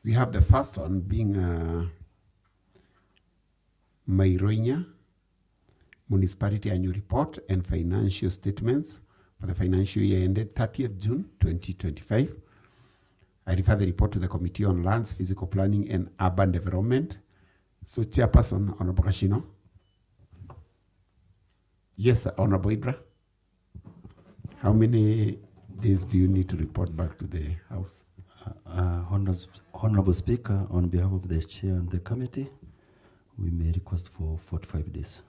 We have the first one being Mairoinya Municipality Annual Report and Financial Statements for the financial year ended 30th June 2025. I refer the report to the Committee on Lands, Physical Planning and Urban Development. So Chairperson, Honorable Kashino. Yes, Honorable Ibra. How many days do you need to report back to the House? Honorable Speaker, on behalf of the Chair and the Committee, we may request for 45 days.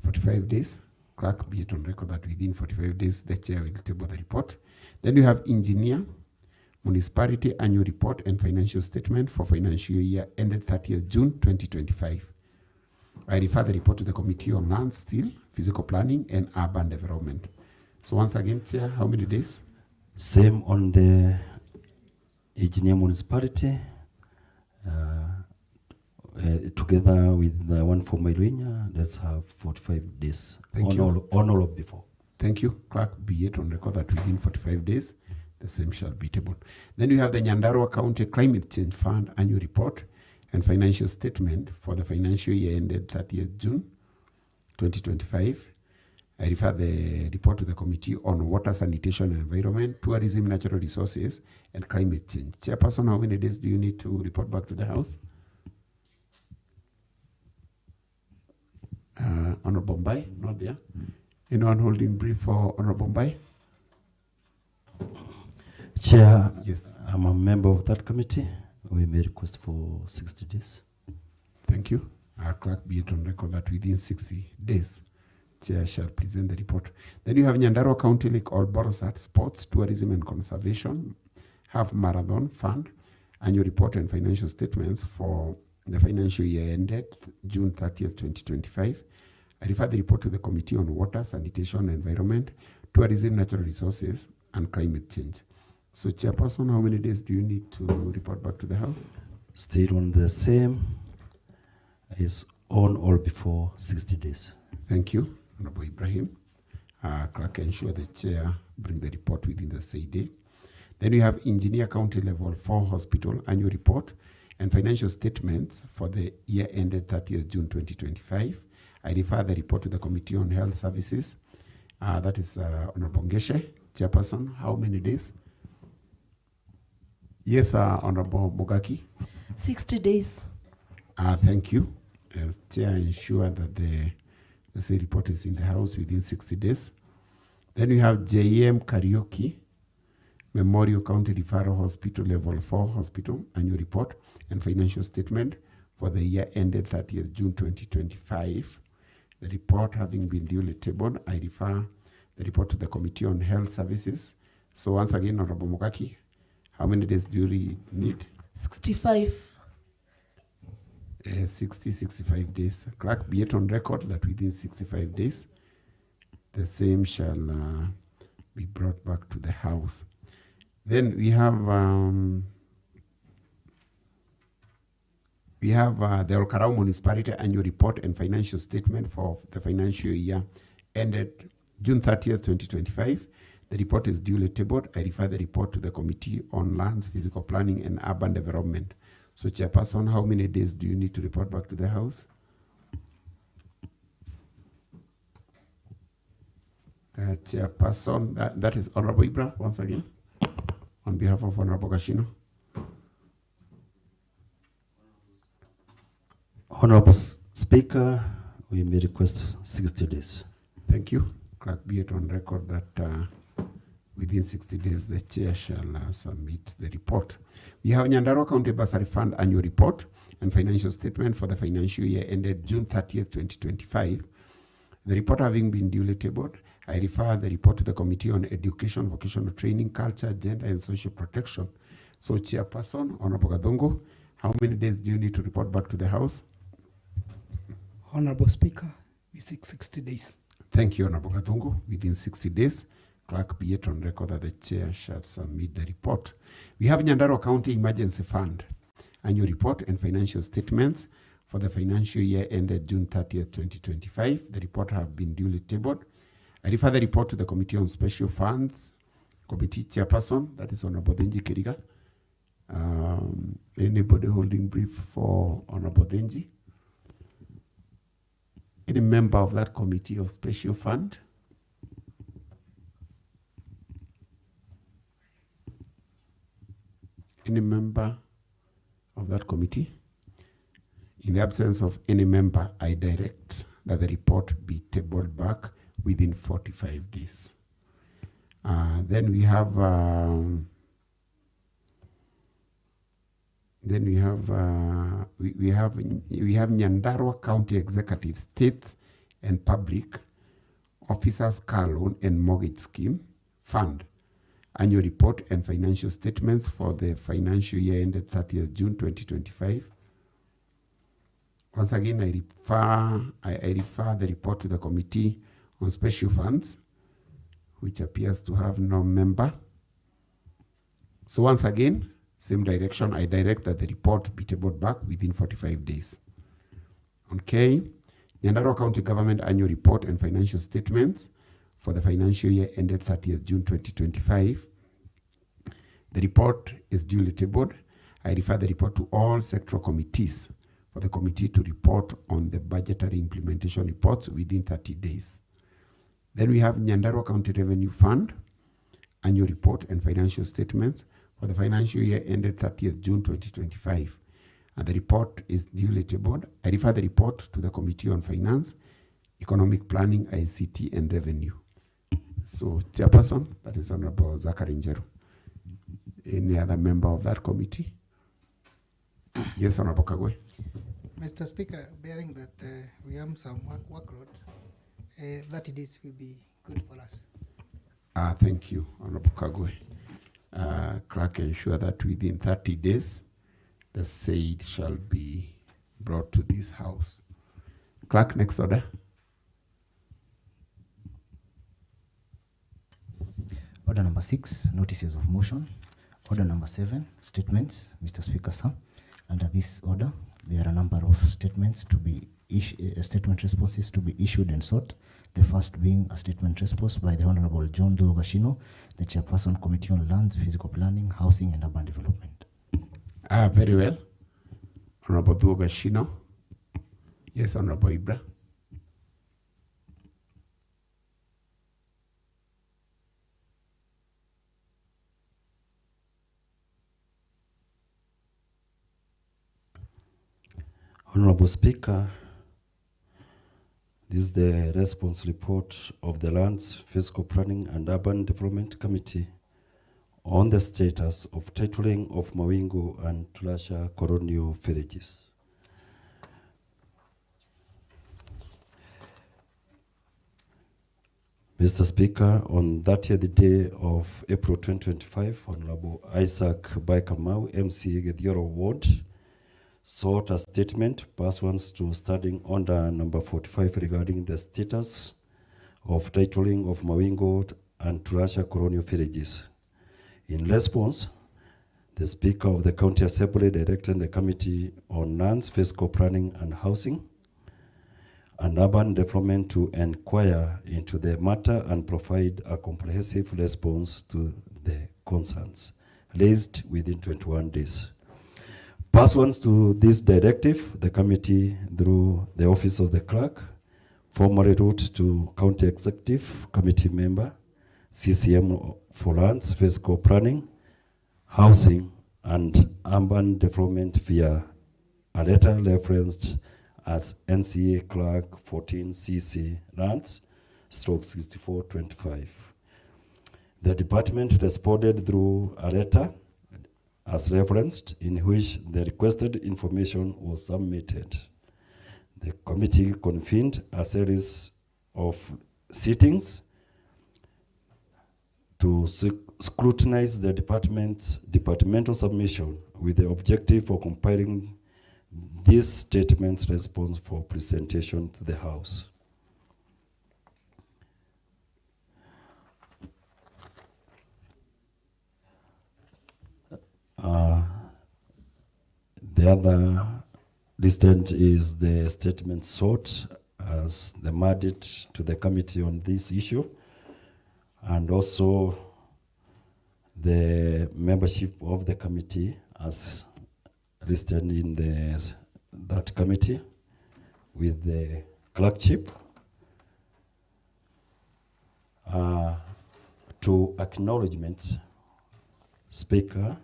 45 days. Clerk, be it on record that within 45 days, the Chair will table the report. Then you have Engineer, Municipality Annual Report and Financial Statement for financial year ended 30th June 2025. I refer the report to the Committee on Land, Steel, Physical Planning and Urban Development. So once again, Chair, how many days? Same on the Engineer Municipality, together with the one for Mairoinya, let's have 45 days. Thank you. On all of before. Thank you. Clerk, be it on record that within 45 days, the same shall be tabled. Then you have the Nyandarua County Climate Change Fund Annual Report and Financial Statement for the financial year ended 30th June 2025. I refer the report to the Committee on Water, Sanitation and Environment, Tourism, Natural Resources and Climate Change. Chairperson, how many days do you need to report back to the House? Honorable Mbai, not there. Anyone holding brief for Honorable Mbai? Chair, yes. I'm a member of that committee. We may request for 60 days. Thank you. Our clerk, be it on record that within 60 days, Chair shall present the report. Then you have Nyandarua County Lake All Borosat Sports, Tourism and Conservation, Half Marathon Fund, Annual Report and Financial Statements for the financial year ended June 30th, 2025. I refer the report to the Committee on Water, Sanitation, Environment, Tourism, Natural Resources, and Climate Change. So, Chairperson, how many days do you need to report back to the House? Still on the same, is on or before 60 days. Thank you, Honorable Ibrahim. Clerk, ensure the Chair bring the report within the said day. Then we have Engineer County Level 4 Hospital Annual Report and Financial Statements for the year ended 30th June 2025. I refer the report to the Committee on Health Services. That is Honorable Ngeshe. Chairperson, how many days? Yes, Honorable Mogaki. 60 days. Thank you. As Chair, ensure that the say report is in the House within 60 days. Then we have JM Karaoke Memorial County Referral Hospital Level 4 Hospital Annual Report and Financial Statement for the year ended 30th June 2025. The report having been duly tabled, I refer the report to the Committee on Health Services. So once again, Honorable Mogaki, how many days do you need? 65. 65 days. Clerk, be it on record that within 65 days, the same shall be brought back to the House. Then we have the Olkarau Municipality Annual Report and Financial Statement for the financial year ended June 30th, 2025. The report is duly tabled. I refer the report to the Committee on Lands, Physical Planning and Urban Development. So, Chairperson, how many days do you need to report back to the House? Chairperson, that is Honorable Ibra, once again, on behalf of Honorable Kashino. Honorable Speaker, we may request 60 days. Thank you. Clerk, be it on record that within 60 days, the Chair shall submit the report. We have Nyandarua County Bursary Fund Annual Report and Financial Statement for the financial year ended June 30th, 2025. The report having been duly tabled, I refer the report to the Committee on Education, Vocational Training, Culture, Gender and Social Protection. So, Chairperson, Honorable Gadongo, how many days do you need to report back to the House? Honorable Speaker, we seek 60 days. Thank you, Honorable Gadongo. Within 60 days, Clerk, be it on record that the Chair shall submit the report. We have Nyandarua County Emergency Fund Annual Report and Financial Statements for the financial year ended June 30th, 2025. The report have been duly tabled. I refer the report to the Committee on Special Funds, Committee Chairperson, that is Honorable Benji Kiriga. Anybody holding brief for Honorable Denji? Any member of that committee of special fund? Any member of that committee? In the absence of any member, I direct that the report be tabled back within 45 days. Then we have Nyandarua County Executive States and Public Officers Car Loan and Mortgage Scheme Fund Annual Report and Financial Statements for the financial year ended 30th June 2025. Once again, I refer the report to the Committee on Special Funds, which appears to have no member. So once again, same direction, I direct that the report be tabled back within 45 days. Okay, Nyandarua County Government Annual Report and Financial Statements for the financial year ended 30th June 2025. The report is duly tabled. I refer the report to all sectoral committees for the committee to report on the budgetary implementation reports within 30 days. Then we have Nyandarua County Revenue Fund Annual Report and Financial Statements for the financial year ended 30th June 2025. And the report is duly tabled. I refer the report to the Committee on Finance, Economic Planning, ICT, and Revenue. So, Chairperson, that is Honorable Zachary Njeru. Any other member of that committee? Yes, Honorable Kagwe. Mr. Speaker, bearing that we have some workload, 30 days will be good for us. Thank you, Honorable Kagwe. Clerk, ensure that within 30 days, the said shall be brought to this house. Clerk, next order. Order number 6, notices of motion. Order number 7, statements. Mr. Speaker, sir, under this order, there are a number of statements to be statement responses to be issued and sought. The first being a statement response by the Honorable John Duogashino, the Chairperson, Committee on Lands, Physical Planning, Housing and Urban Development. Very well. Honorable Duogashino. Yes, Honorable Ibra. Honorable Speaker, this is the response report of the Lands, Physical Planning and Urban Development Committee on the status of titling of Mawingu and Tulasha colonial villages. Mr. Speaker, on 30th day of April 2025, Honorable Isaac Baikamau, MC Gedioro Ward, sought a statement pursuant to Standing Order number 45 regarding the status of titling of Mawingu and Tulasha colonial villages. In response, the Speaker of the County Assembly directed the Committee on Lands, Physical Planning and Housing and Urban Development to inquire into the matter and provide a comprehensive response to the concerns raised within 21 days. Pursuant to this directive, the committee, through the Office of the Clerk, formally wrote to County Executive Committee member, CCM for Lands, Physical Planning, Housing and Urban Development via a letter referenced as NCA Clerk 14 CC Lands, stroke 6425. The department responded through a letter as referenced, in which the requested information was submitted. The committee convened a series of sittings to scrutinize the departmental submission with the objective of compiling this statement's response for presentation to the House. The other listed is the statement sought as the mandate to the committee on this issue, and also the membership of the committee as listed in that committee with the clerkship. To acknowledgements, Speaker,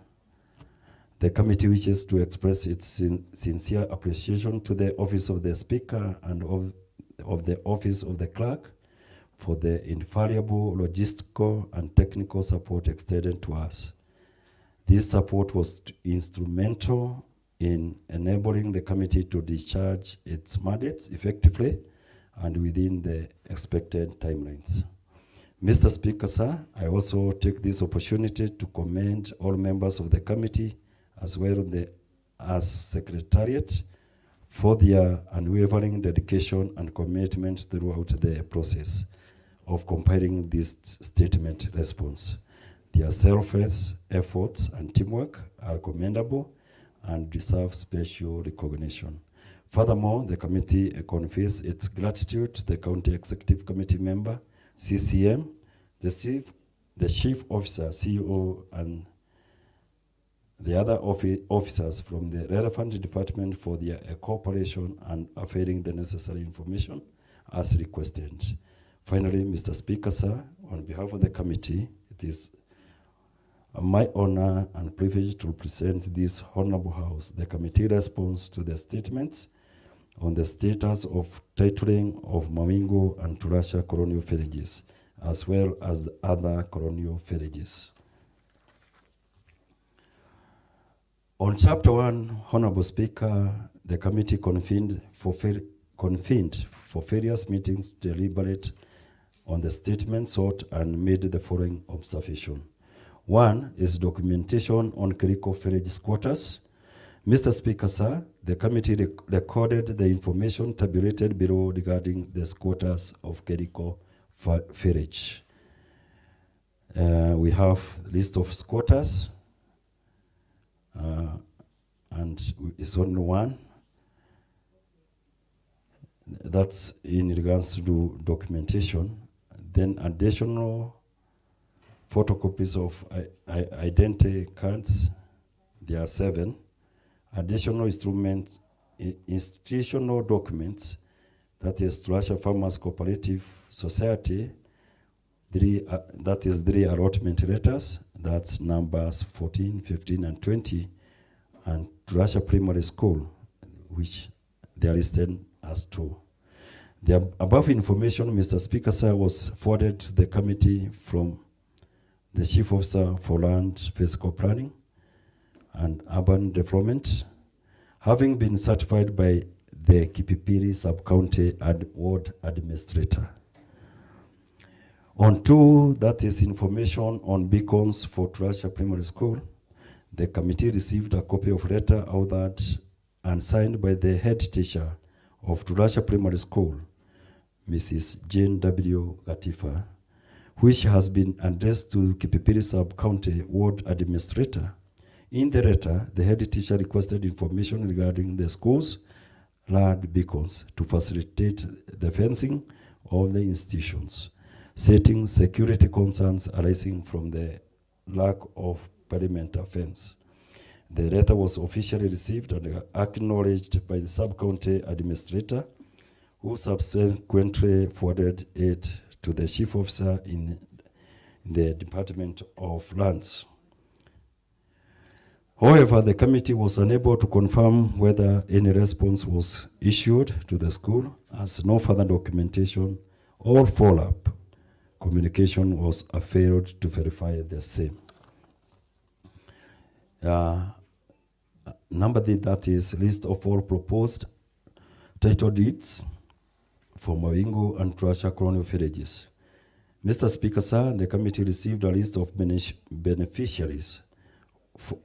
the committee wishes to express its sincere appreciation to the Office of the Speaker and of the Office of the Clerk for the invaluable logistical and technical support extended to us. This support was instrumental in enabling the committee to discharge its mandates effectively and within the expected timelines. Mr. Speaker, sir, I also take this opportunity to commend all members of the committee as well as Secretariat for their unwavering dedication and commitment throughout the process of compiling this statement response. Their selfless efforts and teamwork are commendable and deserve special recognition. Furthermore, the committee conveys its gratitude to the County Executive Committee member, CCM, the Chief Officer, CEO, and the other officers from the relevant department for their cooperation and affording the necessary information as requested. Finally, Mr. Speaker, sir, on behalf of the committee, it is my honor and privilege to present this honorable house the committee response to the statements on the status of titling of Mawingu and Turasha colonial villages, as well as the other colonial villages. On Chapter 1, Honorable Speaker, the committee convened for various meetings to deliberate on the statement sought and made the following observation. One is documentation on Kiriko village quarters. Mr. Speaker, sir, the committee recorded the information tabulated below regarding the squatters of Kiriko village. We have a list of squatters, and it's only one. That's in regards to documentation. Then additional photocopies of identity cards, there are 7. Additional institutional documents, that is Turasha Farmers Cooperative Society, that is 3 allotment letters, that's numbers 14, 15, and 20, and Turasha Primary School, which they are listed as 2. The above information, Mr. Speaker, sir, was forwarded to the committee from the Chief Officer for Land Physical Planning and Urban Development, having been certified by the Kipipiri Sub-County Ward Administrator. On 2, that is information on beacons for Turasha Primary School, the committee received a copy of letter authored and signed by the head teacher of Turasha Primary School, Mrs. Jane W. Gatifa, which has been addressed to Kipipiri Sub-County Ward Administrator. In the letter, the head teacher requested information regarding the school's large beacons to facilitate the fencing of the institutions, setting security concerns arising from the lack of perimeter fence. The letter was officially received and acknowledged by the Sub-County Administrator, who subsequently forwarded it to the Chief Officer in the Department of Lands. However, the committee was unable to confirm whether any response was issued to the school, as no further documentation or follow-up communication was availed to verify the same. Number 3, that is list of all proposed title deeds for Mawingu and Turasha colonial villages. Mr. Speaker, sir, the committee received a list of beneficiaries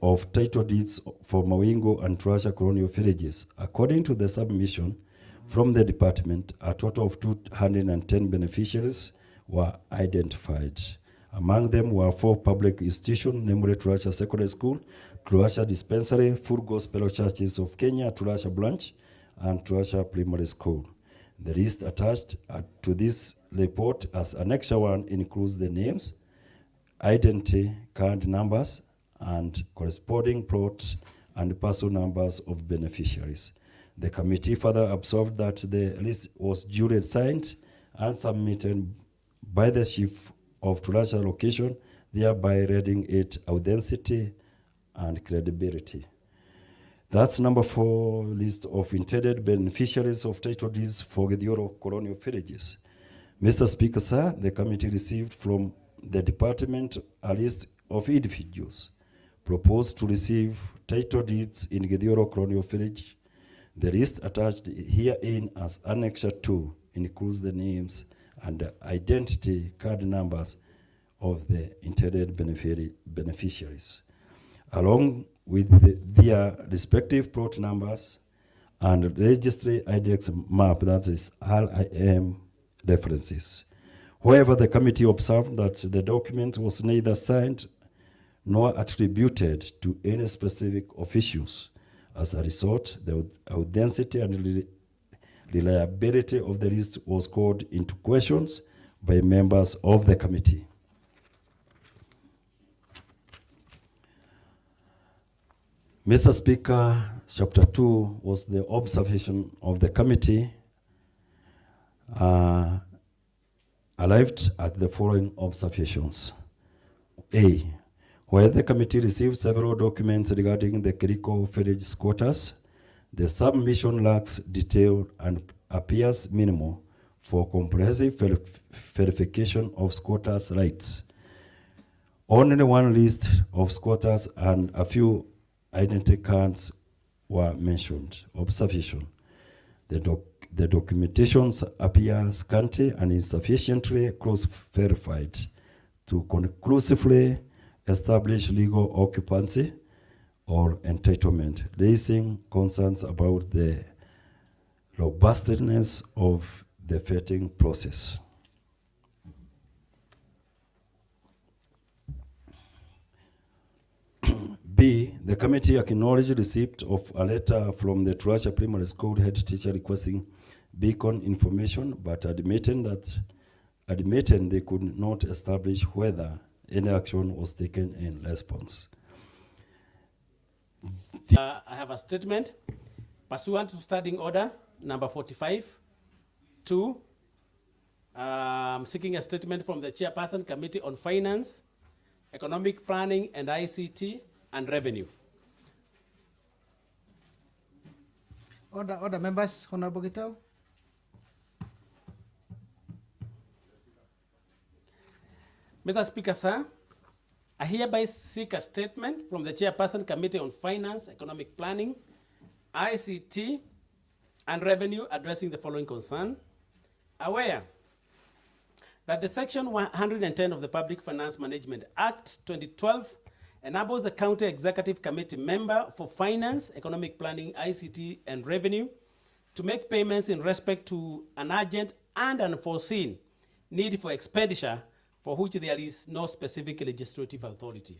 of title deeds for Mawingu and Turasha colonial villages. According to the submission from the department, a total of 210 beneficiaries were identified. Among them were 4 public institutions, namely Turasha Secondary School, Turasha Dispensary, Full Gospel Churches of Kenya, Turasha Branch, and Turasha Primary School. The list attached to this report as Annexure 1 includes the names, identity card numbers, and corresponding plot and parcel numbers of beneficiaries. The committee further observed that the list was duly signed and submitted by the chief of Turasha location, thereby rendering it authenticity and credibility. That's number 4, list of intended beneficiaries of title deeds for Gedioro colonial villages. Mr. Speaker, sir, the committee received from the department a list of individuals proposed to receive title deeds in Gedioro colonial village. The list attached herein as Annex 2 includes the names and the identity card numbers of the intended beneficiaries, along with their respective plot numbers and registry IDX map, that is RIM references. However, the committee observed that the document was neither signed nor attributed to any specific officials. As a result, the authenticity and reliability of the list was called into questions by members of the committee. Mr. Speaker, Chapter 2 was the observation of the committee. Arrived at the following observations. A, where the committee received several documents regarding the Kiriko village squatters, the submission lacks detail and appears minimal for comprehensive verification of squatters' rights. Only one list of squatters and a few identity cards were mentioned. Observation. The documentations appear scanty and insufficiently cross-verified to conclusively establish legal occupancy or entitlement, raising concerns about the robustness of the vetting process. B, the committee acknowledged receipt of a letter from the Turasha Primary School head teacher requesting beacon information, but admitting they could not establish whether any action was taken in response. I have a statement pursuant to standing order number 45. 2, seeking a statement from the Chairperson Committee on Finance, Economic Planning and ICT and Revenue. Order members, Honorable Gitau. Mr. Speaker, sir, I hereby seek a statement from the Chairperson Committee on Finance, Economic Planning, ICT, and Revenue addressing the following concern. Aware that the Section 110 of the Public Finance Management Act 2012 enables the County Executive Committee member for Finance, Economic Planning, ICT, and Revenue to make payments in respect to an urgent and unforeseen need for expenditure for which there is no specific legislative authority.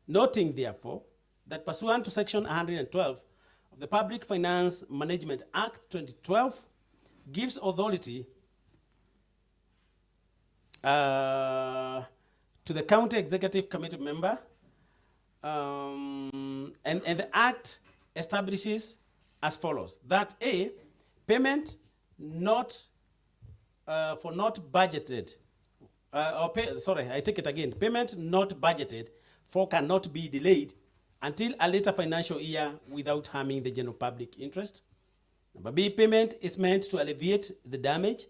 Noting, therefore, that pursuant to Section 112 of the Public Finance Management Act 2012 gives authority to the County Executive Committee member, and the Act establishes as follows: that A, payment not for not budgeted, I take it again. Payment not budgeted for cannot be delayed until a later financial year without harming the general public interest. Number B, payment is meant to alleviate the damage,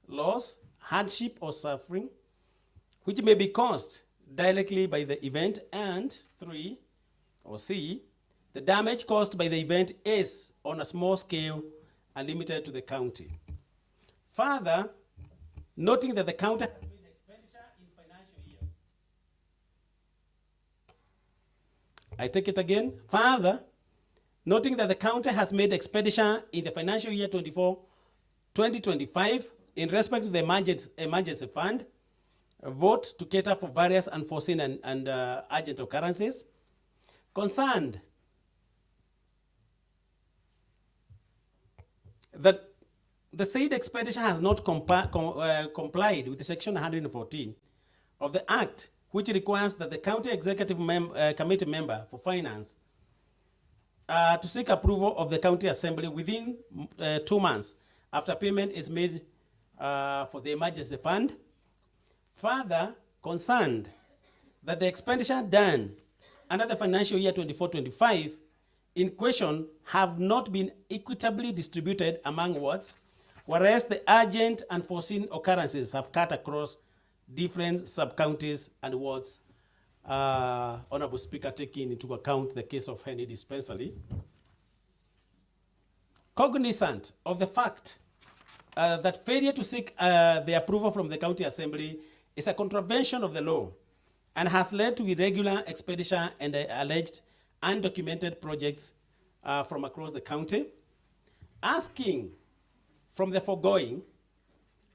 loss, hardship, or suffering which may be caused directly by the event. And 3, or C, the damage caused by the event is on a small scale and limited to the county. Further, noting that the county has made expenditure in financial year. I take it again. Further, noting that the county has made expenditure in the financial year 2024-2025 in respect to the emergency fund, a vote to cater for various unforeseen and urgent occurrences. Concerned that the said expenditure has not complied with Section 114 of the Act, which requires that the County Executive Committee member for Finance to seek approval of the county assembly within 2 months after payment is made for the emergency fund. Further, concerned that the expenditure done under the financial year 24-25 in question have not been equitably distributed among wards, whereas the urgent and foreseen occurrences have cut across different sub-counties and wards. Honorable Speaker, taking into account the case of Henry Dispensary. Cognizant of the fact that failure to seek the approval from the County Assembly is a contravention of the law and has led to irregular expenditure and alleged undocumented projects from across the county. Asking from the foregoing,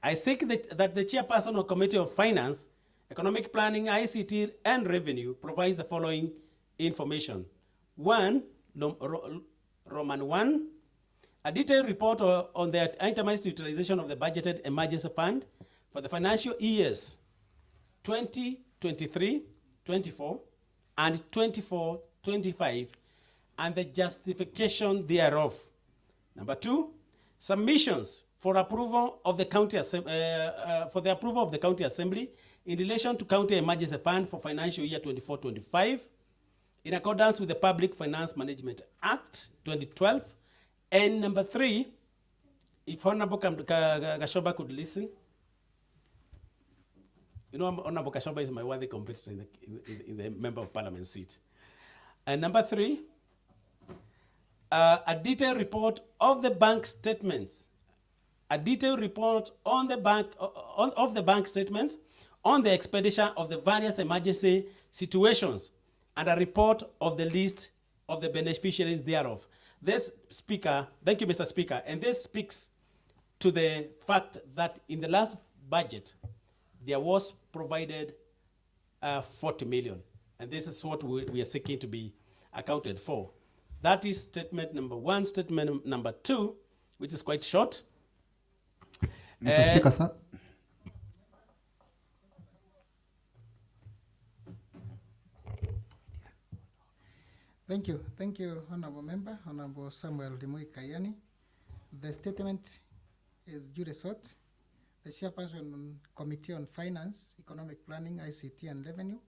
I seek that the chairperson of Committee of Finance, Economic Planning, ICT, and Revenue provides the following information. 1, Roman 1, a detailed report on the itemized utilization of the budgeted emergency fund for the financial years 2023-24 and 24-25 and the justification thereof. Number 2, submissions for approval of the county assembly in relation to county emergency fund for financial year 24-25 in accordance with the Public Finance Management Act 2012. And number 3, if Honorable Gashoba could listen. You know, Honorable Gashoba is my worthy competitor in the Member of Parliament seat. And number 3, a detailed report of the bank statements. A detailed report on the bank of the bank statements on the expenditure of the various emergency situations and a report of the list of the beneficiaries thereof. This, Speaker, thank you, Mr. Speaker, and this speaks to the fact that in the last budget, there was provided 40 million, and this is what we are seeking to be accounted for. That is statement number 1. Statement number 2, which is quite short. Mr. Speaker, sir. Thank you, Honorable Member, Honorable Samuel Dimui Kayani. The statement is duly sought. The chairperson on Committee on Finance, Economic Planning, ICT, and Revenue.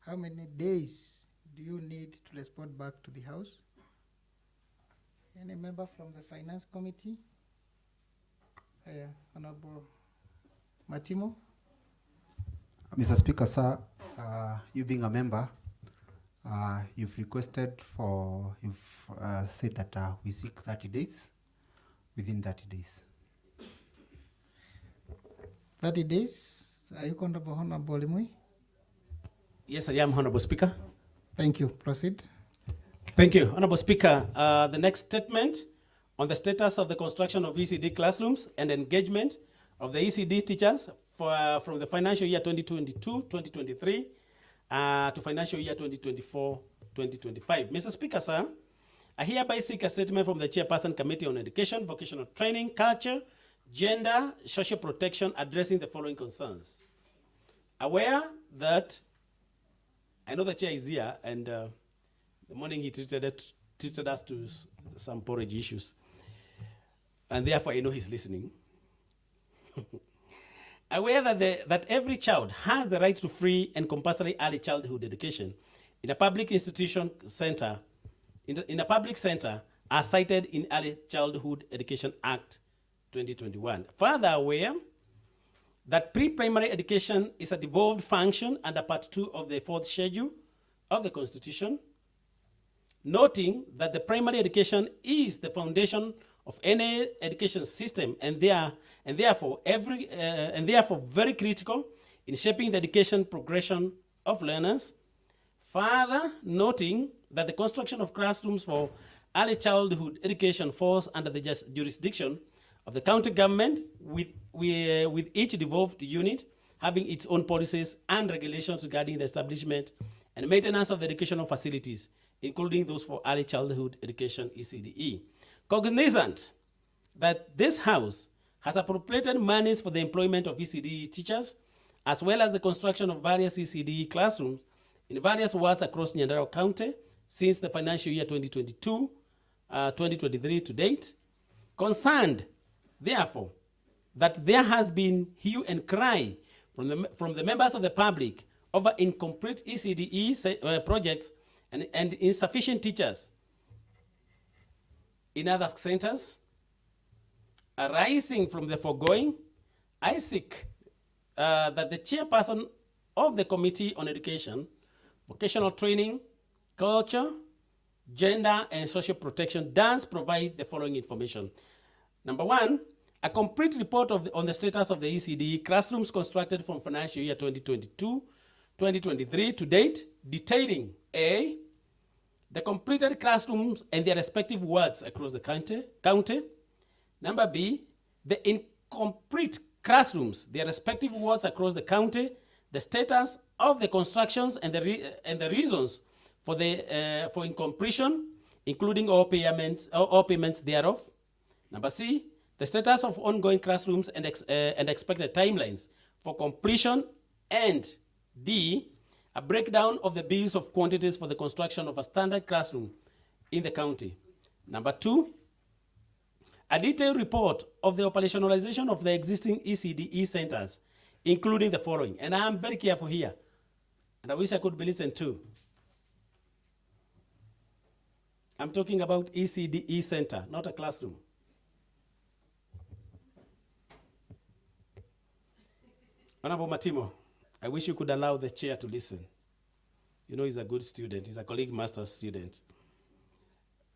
How many days do you need to respond back to the House? Any member from the Finance Committee? Honorable Matimo. Mr. Speaker, sir, you being a member, you've requested for, you've said that we seek 30 days, within 30 days. 30 days. Are you comfortable, Honorable Limui? Yes, I am, Honorable Speaker. Thank you. Proceed. Thank you, Honorable Speaker. The next statement on the status of the construction of ECD classrooms and engagement of the ECD teachers from the financial year 2022-2023 to financial year 2024-2025. Mr. Speaker, sir, I hereby seek a statement from the Chairperson Committee on Education, Vocational Training, Culture, Gender, Social Protection, addressing the following concerns. Aware that, I know the chair is here, and the morning he treated us to some porridge issues, and therefore I know he's listening. Aware that every child has the right to free and compulsory early childhood education in a public institution center, in a public center, as cited in Early Childhood Education Act 2021. Further aware that pre-primary education is a devolved function under Part 2 of the 4th schedule of the Constitution, noting that the primary education is the foundation of any education system and therefore very critical in shaping the education progression of learners. Further noting that the construction of classrooms for early childhood education falls under the jurisdiction of the county government, with each devolved unit having its own policies and regulations regarding the establishment and maintenance of the educational facilities, including those for early childhood education, ECDE. Cognizant that this House has appropriated monies for the employment of ECDE teachers, as well as the construction of various ECDE classrooms in various wards across Nyandarua County since the financial year 2022, 2023 to date, concerned, therefore, that there has been hue and cry from the members of the public over incomplete ECDE projects and insufficient teachers in other centers. Arising from the foregoing, I seek that the chairperson of the Committee on Education, Vocational Training, Culture, Gender and Social Protection does provide the following information. Number one, a complete report on the status of the ECDE classrooms constructed from financial year 2022-2023 to date, detailing A, the completed classrooms and their respective wards across the county. Number B, the incomplete classrooms, their respective wards across the county, the status of the constructions and the reasons for incompletion, including all payments thereof. Number C, the status of ongoing classrooms and expected timelines for completion, and D, a breakdown of the bills of quantities for the construction of a standard classroom in the county. Number two, a detailed report of the operationalization of the existing ECDE centers, including the following. And I'm very careful here, and I wish I could be listened to. I'm talking about ECDE center, not a classroom. Honorable Matimo, I wish you could allow the chair to listen. You know he's a good student. He's a colleague master's student.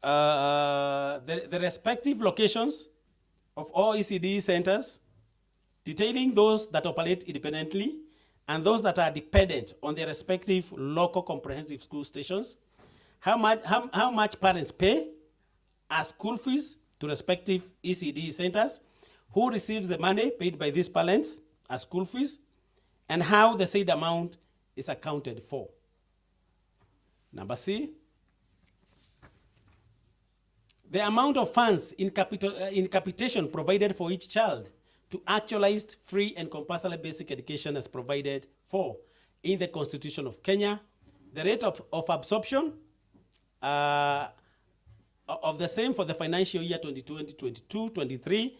The respective locations of all ECDE centers, detailing those that operate independently and those that are dependent on their respective local comprehensive school stations, how much parents pay as school fees to respective ECDE centers, who receives the money paid by these parents as school fees, and how the said amount is accounted for. Number C, the amount of funds in capitation provided for each child to actualized free and compulsory basic education as provided for in the Constitution of Kenya, the rate of absorption of the same for the financial year 2020-22-23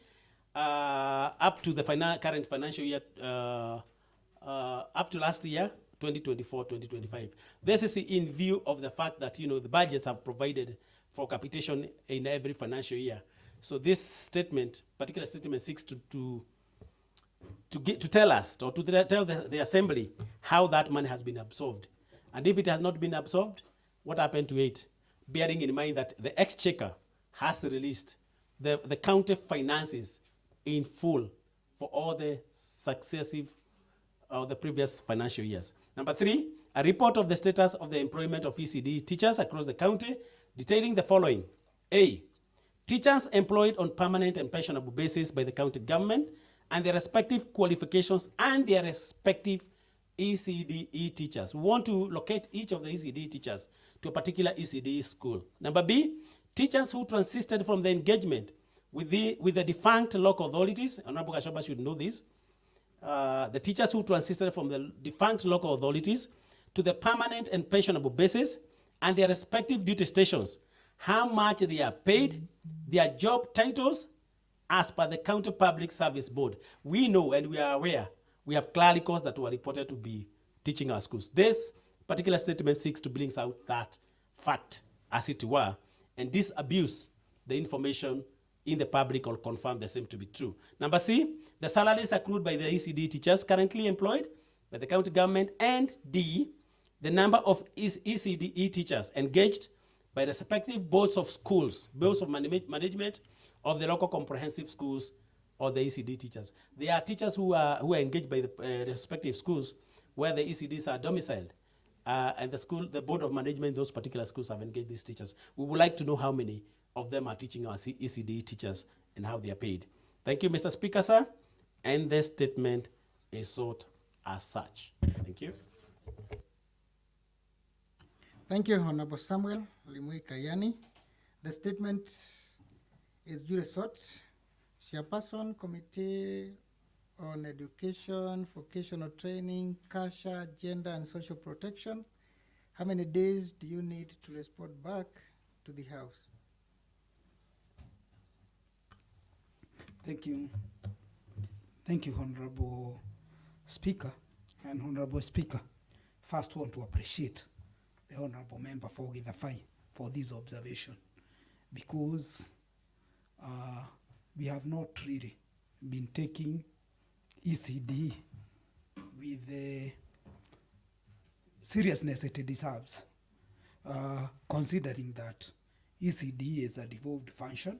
up to the current financial year, up to last year, 2024-2025. This is in view of the fact that, you know, the budgets have provided for capitation in every financial year. So this statement, particular statement, seeks to tell us, or to tell the assembly how that money has been absorbed. And if it has not been absorbed, what happened to it? Bearing in mind that the Exchequer has released the county finances in full for all the successive or the previous financial years. Number three, a report of the status of the employment of ECD teachers across the county, detailing the following. A, teachers employed on permanent and pensionable basis by the county government and their respective qualifications and their respective ECDE teachers. We want to locate each of the ECDE teachers to a particular ECDE school. Number B, teachers who transited from the engagement with the defunct local authorities. Honorable Kashoba should know this. The teachers who transited from the defunct local authorities to the permanent and pensionable basis and their respective duty stations, how much they are paid, their job titles, as per the County Public Service Board. We know and we are aware we have clericals that were reported to be teaching our schools. This particular statement seeks to bring out that fact, as it were, and disabuse the information in the public or confirm the same to be true. Number C, the salaries accrued by the ECD teachers currently employed by the county government, and D, the number of ECDE teachers engaged by the respective boards of schools, boards of management of the local comprehensive schools or the ECD teachers. There are teachers who are engaged by the respective schools where the ECDs are domiciled, and the board of management, those particular schools have engaged these teachers. We would like to know how many of them are teaching our ECD teachers and how they are paid. Thank you, Mr. Speaker, sir. And this statement is sought as such. Thank you. Thank you, Honorable Samuel Limui Kayani. The statement is duly sought. Chairperson, Committee on Education, Vocational Training, Culture, Gender and Social Protection. How many days do you need to respond back to the House? Thank you. Thank you, Honorable Speaker and Honorable Speaker. First, want to appreciate the Honorable Member for the fine for this observation, because we have not really been taking ECD with the seriousness it deserves, considering that ECD is a devolved function,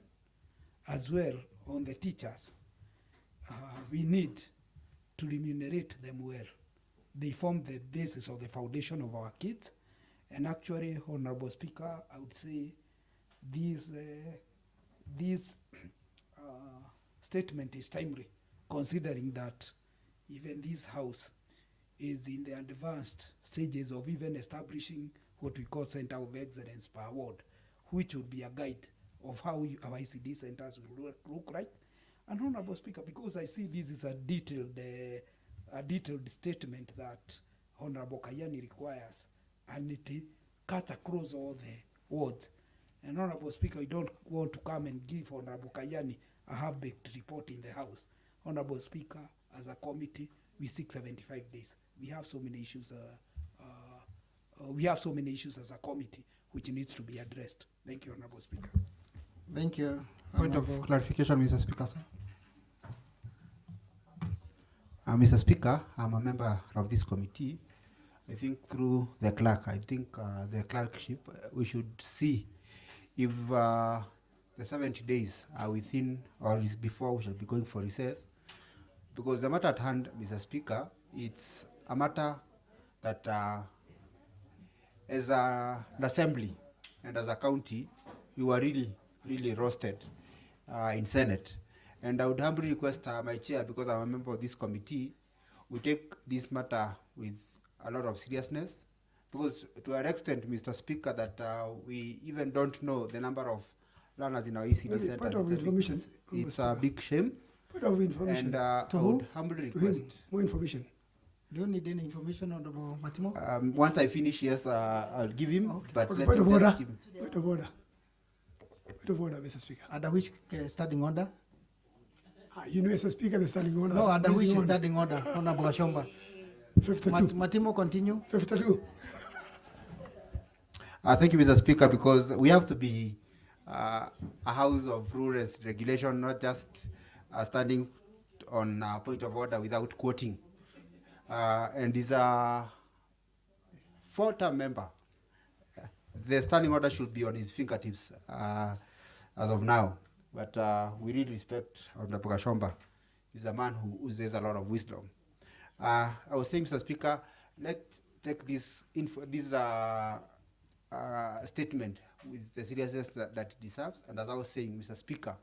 as well on the teachers. We need to remunerate them well. They form the basis of the foundation of our kids. And actually, Honorable Speaker, I would say this statement is timely, considering that even this house is in the advanced stages of even establishing what we call Center of Excellence per ward, which would be a guide of how our ICD centers will look like. And Honorable Speaker, because I see this is a detailed statement that Honorable Kayani requires, and it cuts across all the wards. And Honorable Speaker, we don't want to come and give Honorable Kayani a half-baked report in the House. Honorable Speaker, as a committee, we seek 75 days. We have so many issues. As a committee which needs to be addressed. Thank you, Honorable Speaker. Thank you. Point of Honorable- clarification, Mr. Speaker, sir. Mr. Speaker, I'm a member of this committee. I think through the clerk, the clerkship, we should see if the 70 days are within or is before we shall be going for recess. Because the matter at hand, Mr. Speaker, it's a matter that as an assembly and as a county, we were really roasted in Senate. And I would humbly request my chair, because I'm a member of this committee, we take this matter with a lot of seriousness, because to an extent, Mr. Speaker, that we even don't know the number of learners in our ECD center. Point of information. It's a big shame. Point of information. And I To would who? humbly To request. him, more information. Do you need any information, Honorable Matimo? Once I finish, yes, I'll give him. Okay. But Okay, let point me of just order. give him. Point of order. Point of order, Mr. Speaker. Under which standing order? You know, as a speaker, the standing order. No, under which Raising order. standing order, Honorable Ashomba? 52. Matimo, continue. 52. Thank you, Mr. Speaker, because we have to be a house of rules and regulation, not just standing on a point of order without quoting. And is a four-term member. The standing order should be on his fingertips as of now. But we really respect Honorable Kashomba. He's a man who says a lot of wisdom. I was saying, Mr. Speaker, let's take this statement with the seriousness that it deserves. And as I was saying, Mr. Speaker,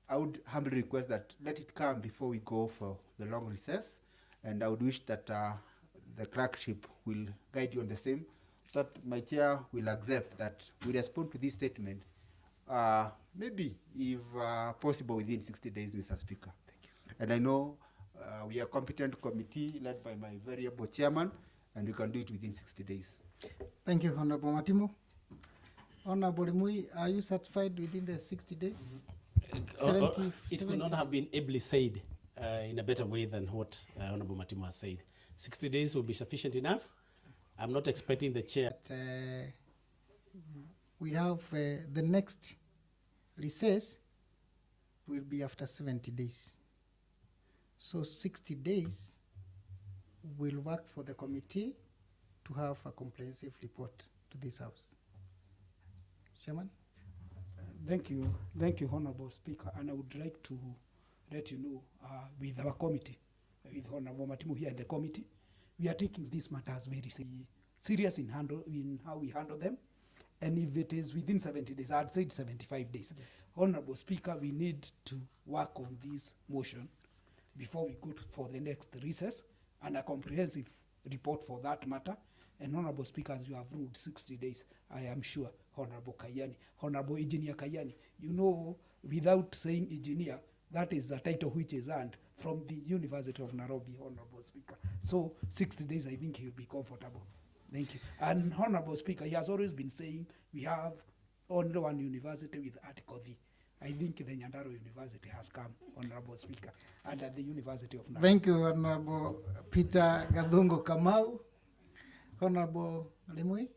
I would humbly request that let it come before we go for the long recess. And I would wish that the clerkship will guide you on the same, so that my chair will accept that we respond to this statement, maybe if possible within 60 days, Mr. Speaker. Thank you. And I know we are a competent committee led by my very able chairman, and we can do it within 60 days. Thank you, Honorable Matimo. Honorable Mui, are you satisfied within the 60 days? 70, It could not have been ably said in a better way than what Honorable Matimo has said. 60 days will be sufficient enough. I'm not expecting the chair. We have the next recess will be after 70 days. So 60 days will work for the committee to have a comprehensive report to this House. Chairman? Thank you, Honorable Speaker. And I would like to let you know, with our committee, with Honorable Matimo here in the committee, we are taking these matters very serious in how we handle them. And if it is within 70 days, I'd say 75 days. Yes. Honorable Speaker, we need to work on this motion before we go for the next recess, and a comprehensive report for that matter. And Honorable Speaker, as you have ruled 60 days, I am sure Honorable Kayani, Honorable Engineer Kayani, you know, without saying engineer, that is a title which is earned from the University of Nairobi, Honorable Speaker. So 60 days, I think he will be comfortable. Thank you. And Honorable Speaker, he has always been saying we have only one university with Article V. I think the Nyandarua University has come, Honorable Speaker, and at the University of Nairobi. Thank you, Honorable Peter Gadungo Kamau. Honorable Limui.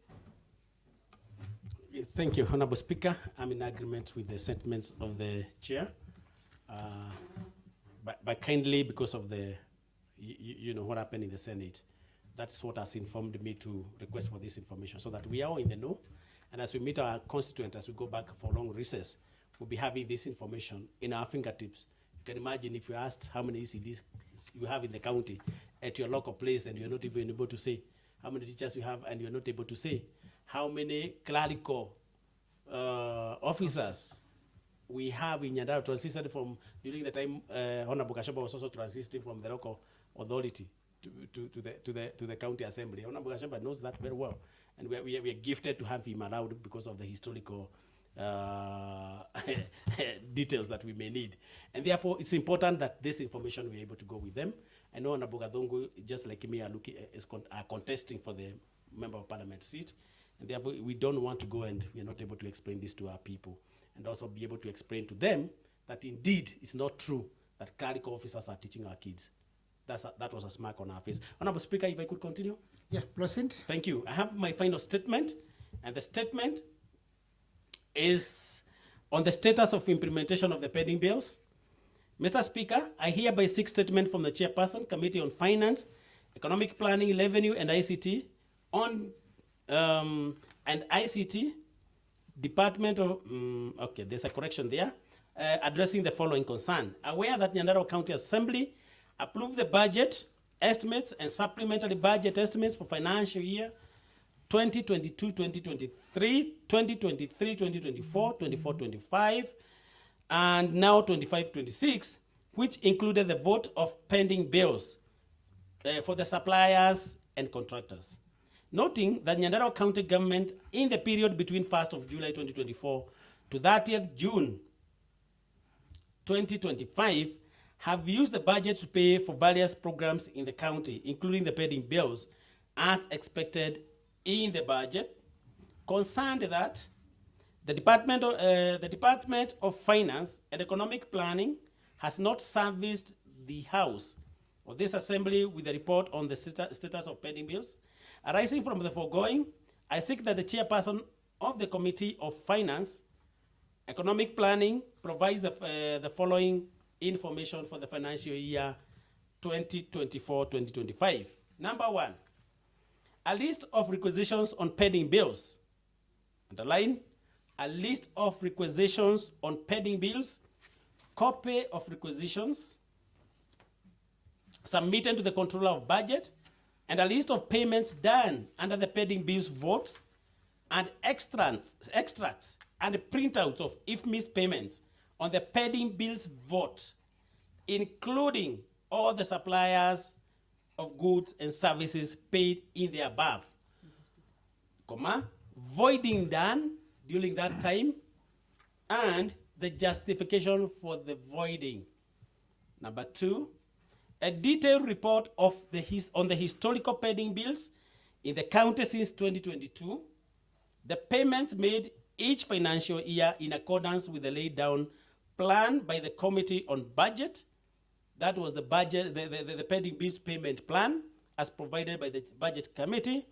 Thank you, Honorable Speaker. I'm in agreement with the sentiments of the chair. But kindly, because of the, you know, what happened in the Senate, that's what has informed me to request for this information, so that we are all in the know. And as we meet our constituents, as we go back for long recess, we'll be having this information in our fingertips. You can imagine if you asked how many ECDs you have in the county at your local place, and you're not even able to say how many teachers you have, and you're not able to say how many clerical officers we have in Nyandarua, transited from during the time Honorable Kashaba was also transiting from the local authority to the county assembly. Honorable Kashaba knows that very well, and we are gifted to have him around because of the historical details that we may need. And therefore, it's important that this information we're able to go with them. I know Honorable Gadongo, just like me, are contesting for the Member of Parliament seat, and therefore we don't want to go and we are not able to explain this to our people, and also be able to explain to them that indeed it's not true that clerical officers are teaching our kids. That was a smack on our face. Honorable Speaker, if I could continue. Yeah, proceed. Thank you. I have my final statement, and the statement is on the status of implementation of the pending bills. Mr. Speaker, I hereby seek statement from the Chairperson, Committee on Finance, Economic Planning, Revenue, and ICT on and ICT Department of, okay, there's a correction there, addressing the following concern. Aware that Nyandarua County Assembly approved the budget estimates and supplementary budget estimates for financial year 2022-2023, 2023-2024, 24-25, and now 25-26, which included the vote of pending bills for the suppliers and contractors. Noting that Nyandarua County government in the period between 1st of July 2024 to 30th June 2025 have used the budget to pay for various programs in the county, including the pending bills, as expected in the budget, concerned that the Department of Finance and Economic Planning has not serviced the House of this Assembly with a report on the status of pending bills. Arising from the foregoing, I seek that the Chairperson of the Committee of Finance, Economic Planning provides the following information for the financial year 2024-2025. Number one, a list of requisitions on pending bills. Underline, a list of requisitions on pending bills, copy of requisitions submitted to the Controller of Budget, and a list of payments done under the pending bills votes, and extracts and printouts of if missed payments on the pending bills vote, including all the suppliers of goods and services paid in the above, comma, voiding done during that time, and the justification for the voiding. Number two, a detailed report of on the historical pending bills in the county since 2022, the payments made each financial year in accordance with the laid down plan by the Committee on Budget. That was the budget, the pending bills payment plan as provided by the Budget Committee,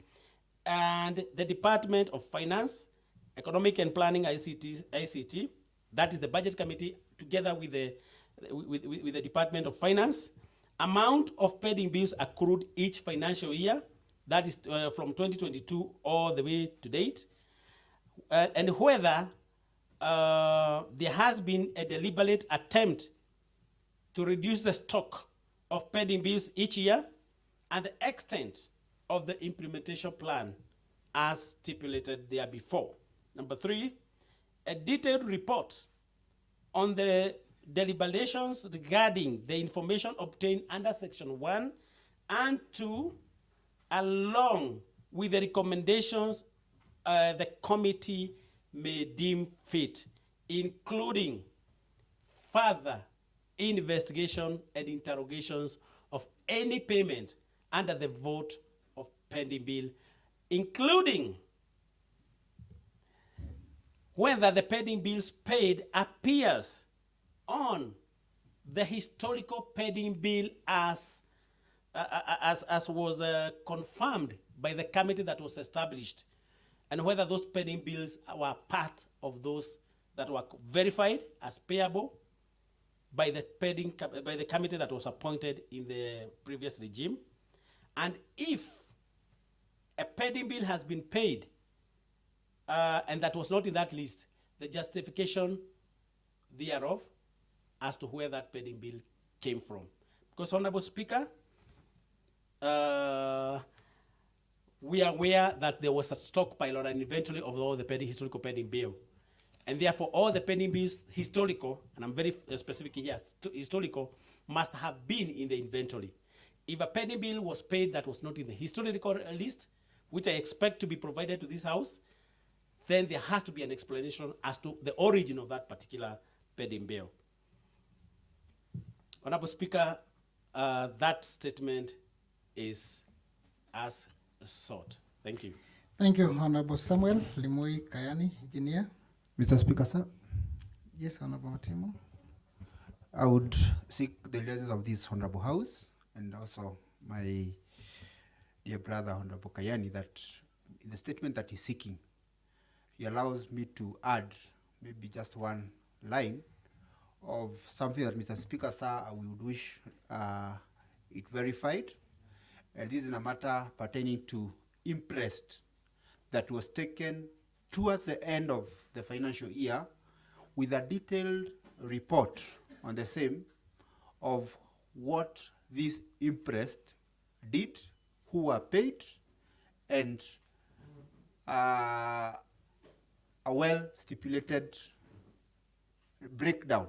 and the Department of Finance, Economic and Planning, ICT, that is the Budget Committee, together with the Department of Finance, amount of pending bills accrued each financial year, that is from 2022 all the way to date, and whether there has been a deliberate attempt to reduce the stock of pending bills each year, and the extent of the implementation plan as stipulated there before. Number three, a detailed report on the deliberations regarding the information obtained under Section 1 and 2, along with the recommendations the committee may deem fit, including further investigation and interrogations of any payment under the vote of pending bill, including whether the pending bills paid appears on the historical pending bill as was confirmed by the committee that was established, and whether those pending bills were part of those that were verified as payable by the committee that was appointed in the previous regime. And if a pending bill has been paid and that was not in that list, the justification thereof as to where that pending bill came from. Because, Honorable Speaker, we are aware that there was a stockpile or an inventory of all the historical pending bill. And therefore, all the pending bills, historical, and I'm very specific here, historical, must have been in the inventory. If a pending bill was paid that was not in the historical list, which I expect to be provided to this House, then there has to be an explanation as to the origin of that particular pending bill. Honorable Speaker, that statement is as sought. Thank you. Thank you, Honorable Samuel Limui Kayani, Engineer. Mr. Speaker, sir, Yes, Honorable Matimo. I would seek the leaders of this Honorable House and also my dear brother, Honorable Kayani, that in the statement that he's seeking, he allows me to add maybe just one line of something that, Mr. Speaker, sir, we would wish it verified. And this is a matter pertaining to interest that was taken towards the end of the financial year with a detailed report on the same of what this interest did, who were paid, and a well-stipulated breakdown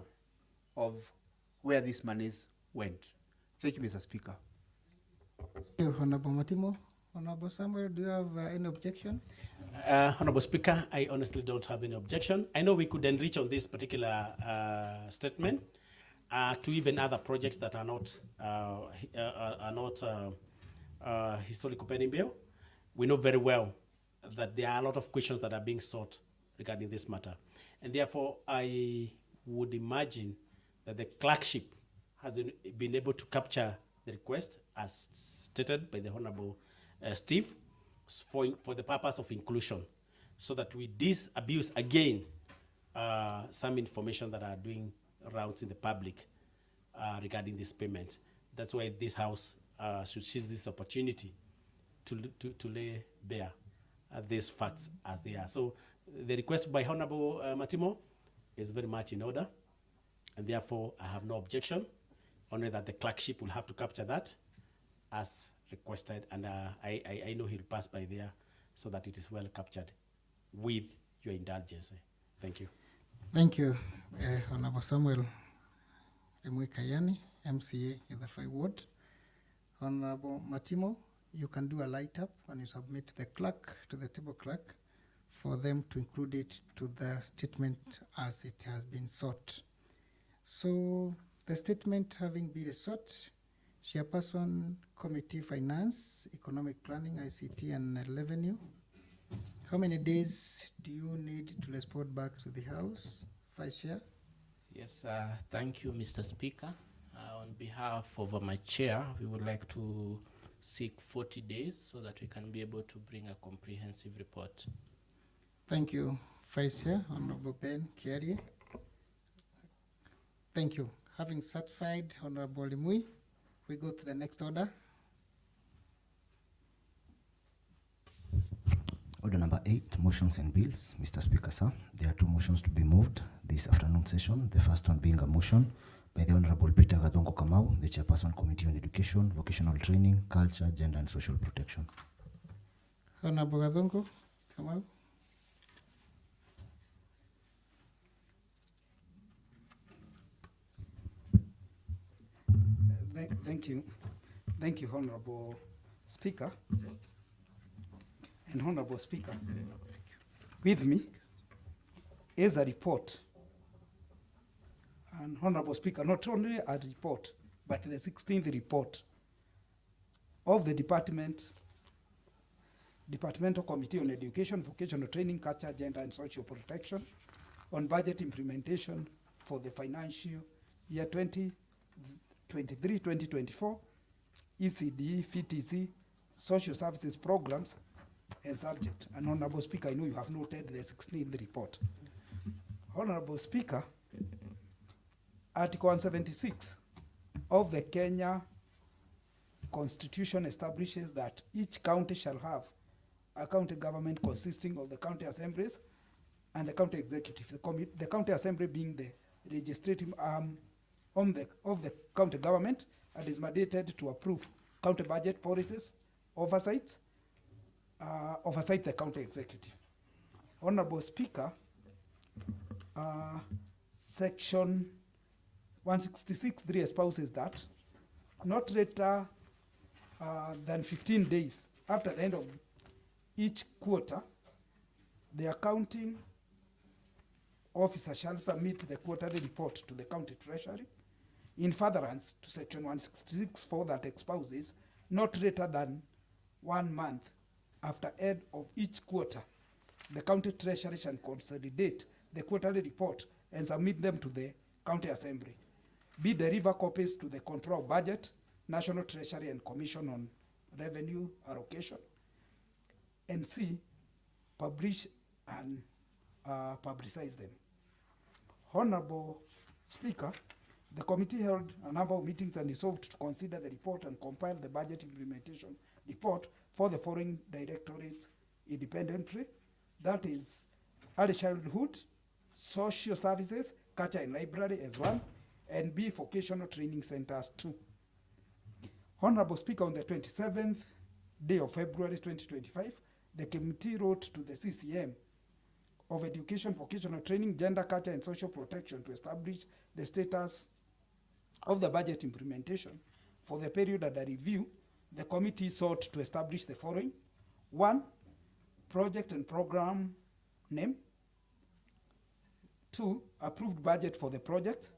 of where these monies went. Thank you, Mr. Speaker. Thank you, Honorable Matimo. Honorable Samuel, do you have any objection? Honorable Speaker, I honestly don't have any objection. I know we could enrich on this particular statement to even other projects that are not historical pending bill. We know very well that there are a lot of questions that are being sought regarding this matter. And therefore, I would imagine that the clerkship has been able to capture the request as stated by the Honorable Steve for the purpose of inclusion, so that we disabuse again some information that are doing rounds in the public regarding this payment. That's why this House should seize this opportunity to lay bare these facts as they are. So the request by Honorable Matimo is very much in order, and therefore I have no objection, only that the clerkship will have to capture that as requested, and I know he'll pass by there so that it is well captured with your indulgence. Thank you. Thank you, Honorable Samuel Limui Kayani, MCA in the 5 Ward. Honorable Matimo, you can do a light up when you submit to the clerk, to the table clerk, for them to include it to the statement as it has been sought. So the statement having been sought, Chairperson, Committee Finance, Economic Planning, ICT and Revenue. How many days do you need to respond back to the House? Vice Chair? Yes, thank you, Mr. Speaker. On behalf of my chair, we would like to seek 40 days so that we can be able to bring a comprehensive report. Thank you, Vice Chair, Honorable Ben Kiarie. Thank you. Having certified Honorable Limui, we go to the next order. Order number 8, motions and bills. Mr. Speaker, sir, there are 2 motions to be moved this afternoon session. The first one being a motion by the Honorable Peter Gadongo Kamau, the Chairperson, Committee on Education, Vocational Training, Culture, Gender and Social Protection. Honorable Gadongo Kamau. Thank you, Honorable Speaker. And Honorable Speaker, with me is a report. And Honorable Speaker, not only a report, but the 16th report of the Department Departmental Committee on Education, Vocational Training, Culture, Gender and Social Protection on budget implementation for the financial year 2023-2024, ECD, FTC, social services programs and subject. And Honorable Speaker, I know you have noted the 16th report. Honorable Speaker, Article 176 of the Kenya Constitution establishes that each county shall have a county government consisting of the county assemblies and the county executive. The county assembly being the legislative arm of the county government and is mandated to approve county budget policies, oversight the county executive. Honorable Speaker, Section 166(3) espouses that not later than 15 days after the end of each quarter, the accounting officer shall submit the quarterly report to the county treasury in furtherance to Section 166(4) that espouses not later than 1 month after end of each quarter, the county treasury shall consolidate the quarterly report and submit them to the county assembly. B, deliver copies to the Control of Budget, National Treasury and Commission on Revenue Allocation. And C, publish and publicize them. Honorable Speaker, the committee held a number of meetings and resolved to consider the report and compile the budget implementation report for the following directorates independently. That is early childhood, social services, culture and library as one, and B, vocational training centers too. Honorable Speaker, on the 27th day of February 2025, the committee wrote to the CCM of Education, Vocational Training, Gender, Culture and Social Protection to establish the status of the budget implementation. For the period under review, the committee sought to establish the following. 1, project and program name. 2, approved budget for the project.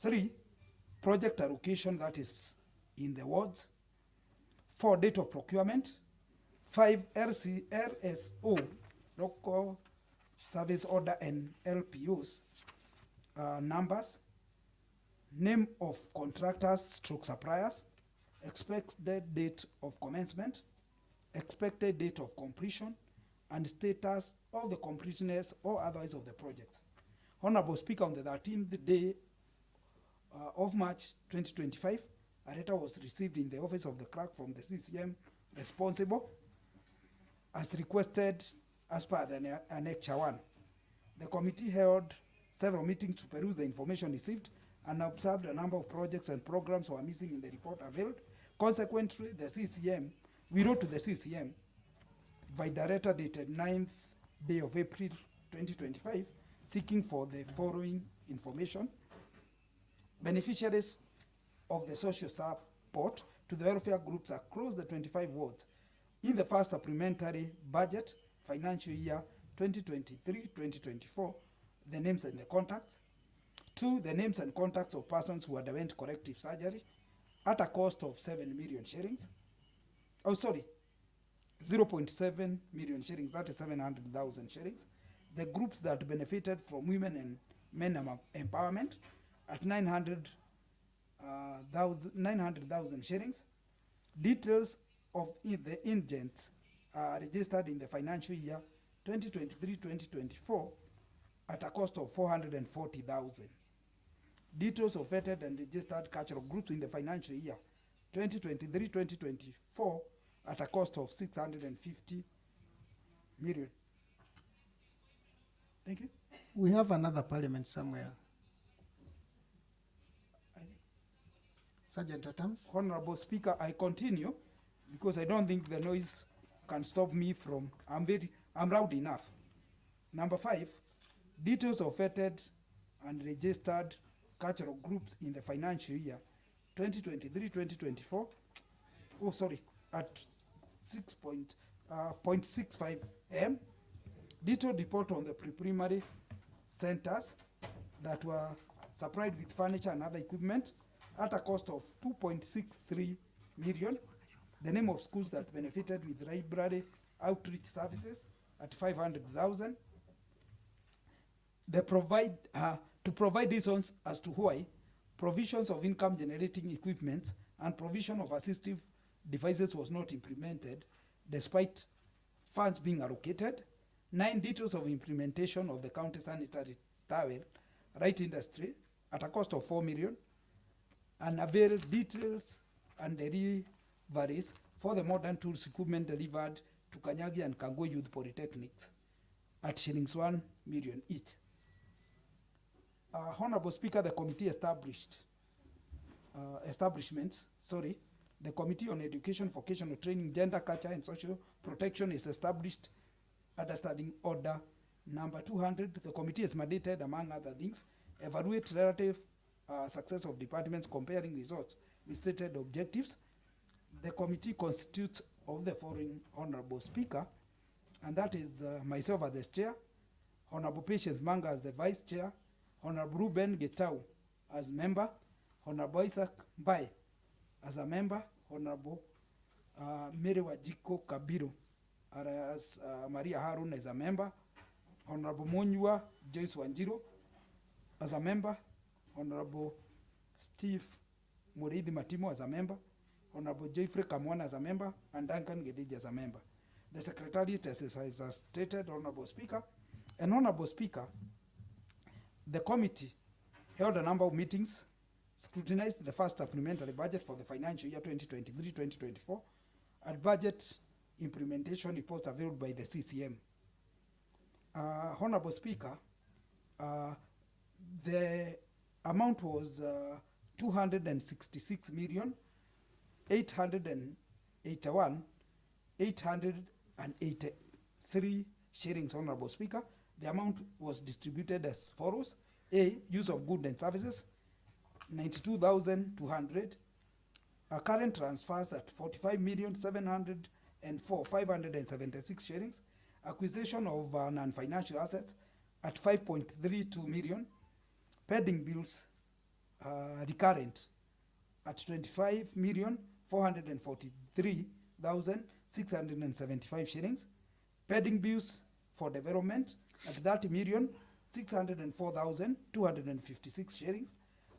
3, project allocation that is in the wards. 4, date of procurement. 5, RSO, local service order and LPOs numbers. Name of contractors stroke suppliers. Expected date of commencement. Expected date of completion and status of the completeness or otherwise of the project. Honorable Speaker, on the 13th day of March 2025, a letter was received in the office of the clerk from the CCM responsible as requested as per the Annexure 1. The committee held several meetings to peruse the information received and observed a number of projects and programs were missing in the report availed. Consequently, we wrote to the CCM by director dated 9th day of April 2025, seeking for the following information. Beneficiaries of the social support to the welfare groups across the 25 wards in the first supplementary budget financial year 2023-2024, the names and the contacts. 2, the names and contacts of persons who underwent corrective surgery at a cost of 7 million shillings. 0.7 million shillings, that is 700,000 shillings. The groups that benefited from women and men empowerment at 900,000 shillings. Details of the indigents are registered in the financial year 2023-2024 at a cost of 440,000. Details of vetted and registered cultural groups in the financial year 2023-2024 at a cost of 650 million. Thank you. We have another parliament somewhere. Sergeant Adams. Honorable Speaker, I continue because I don't think the noise can stop me from, I'm loud enough. Number 5, details of vetted and registered cultural groups in the financial year 2023-2024. Oh, sorry, at 6.65 m. Detailed report on the pre-primary centers that were supplied with furniture and other equipment at a cost of 2.63 million. The name of schools that benefited with library outreach services at 500,000. To provide reasons as to why provisions of income generating equipment and provision of assistive devices was not implemented despite funds being allocated. 9 details of implementation of the county sanitary towel right industry at a cost of 4 million, and avail details and deliveries for the modern tools equipment delivered to Kanyagi and Kango Youth Polytechnics at shillings 1 million each. Honorable Speaker, the committee the Committee on Education, Vocational Training, Gender, Culture and Social Protection is established under Standing Order number 200. The committee is mandated, among other things, evaluate relative success of departments comparing results with stated objectives. The committee constitutes of the following, Honorable Speaker, and that is myself as the chair, Honorable Patience Manga as the vice chair, Honorable Ruben Getau as member, Honorable Isaac Bai as a member, Honorable Mary Wajiko Kabiro as Maria Harun as a member, Honorable Monyua Joyce Wanjiro as a member, Honorable Steve Mureithi Matimo as a member, Honorable Jeffrey Kamwana as a member, and Duncan Gediji as a member. The Secretariat has stated, Honorable Speaker, and Honorable Speaker, the committee held a number of meetings, scrutinized the first supplementary budget for the financial year 2023-2024, and budget implementation reports available by the CCM. Honorable Speaker, the amount was 266,881,883 shillings, Honorable Speaker. The amount was distributed as follows. A, use of goods and services, 92,200. Current transfers at 45,704,576 shillings. Acquisition of non-financial assets at 5.32 million. Pending bills recurrent at 25,443,675 shillings. Pending bills for development at 30,604,256 shillings.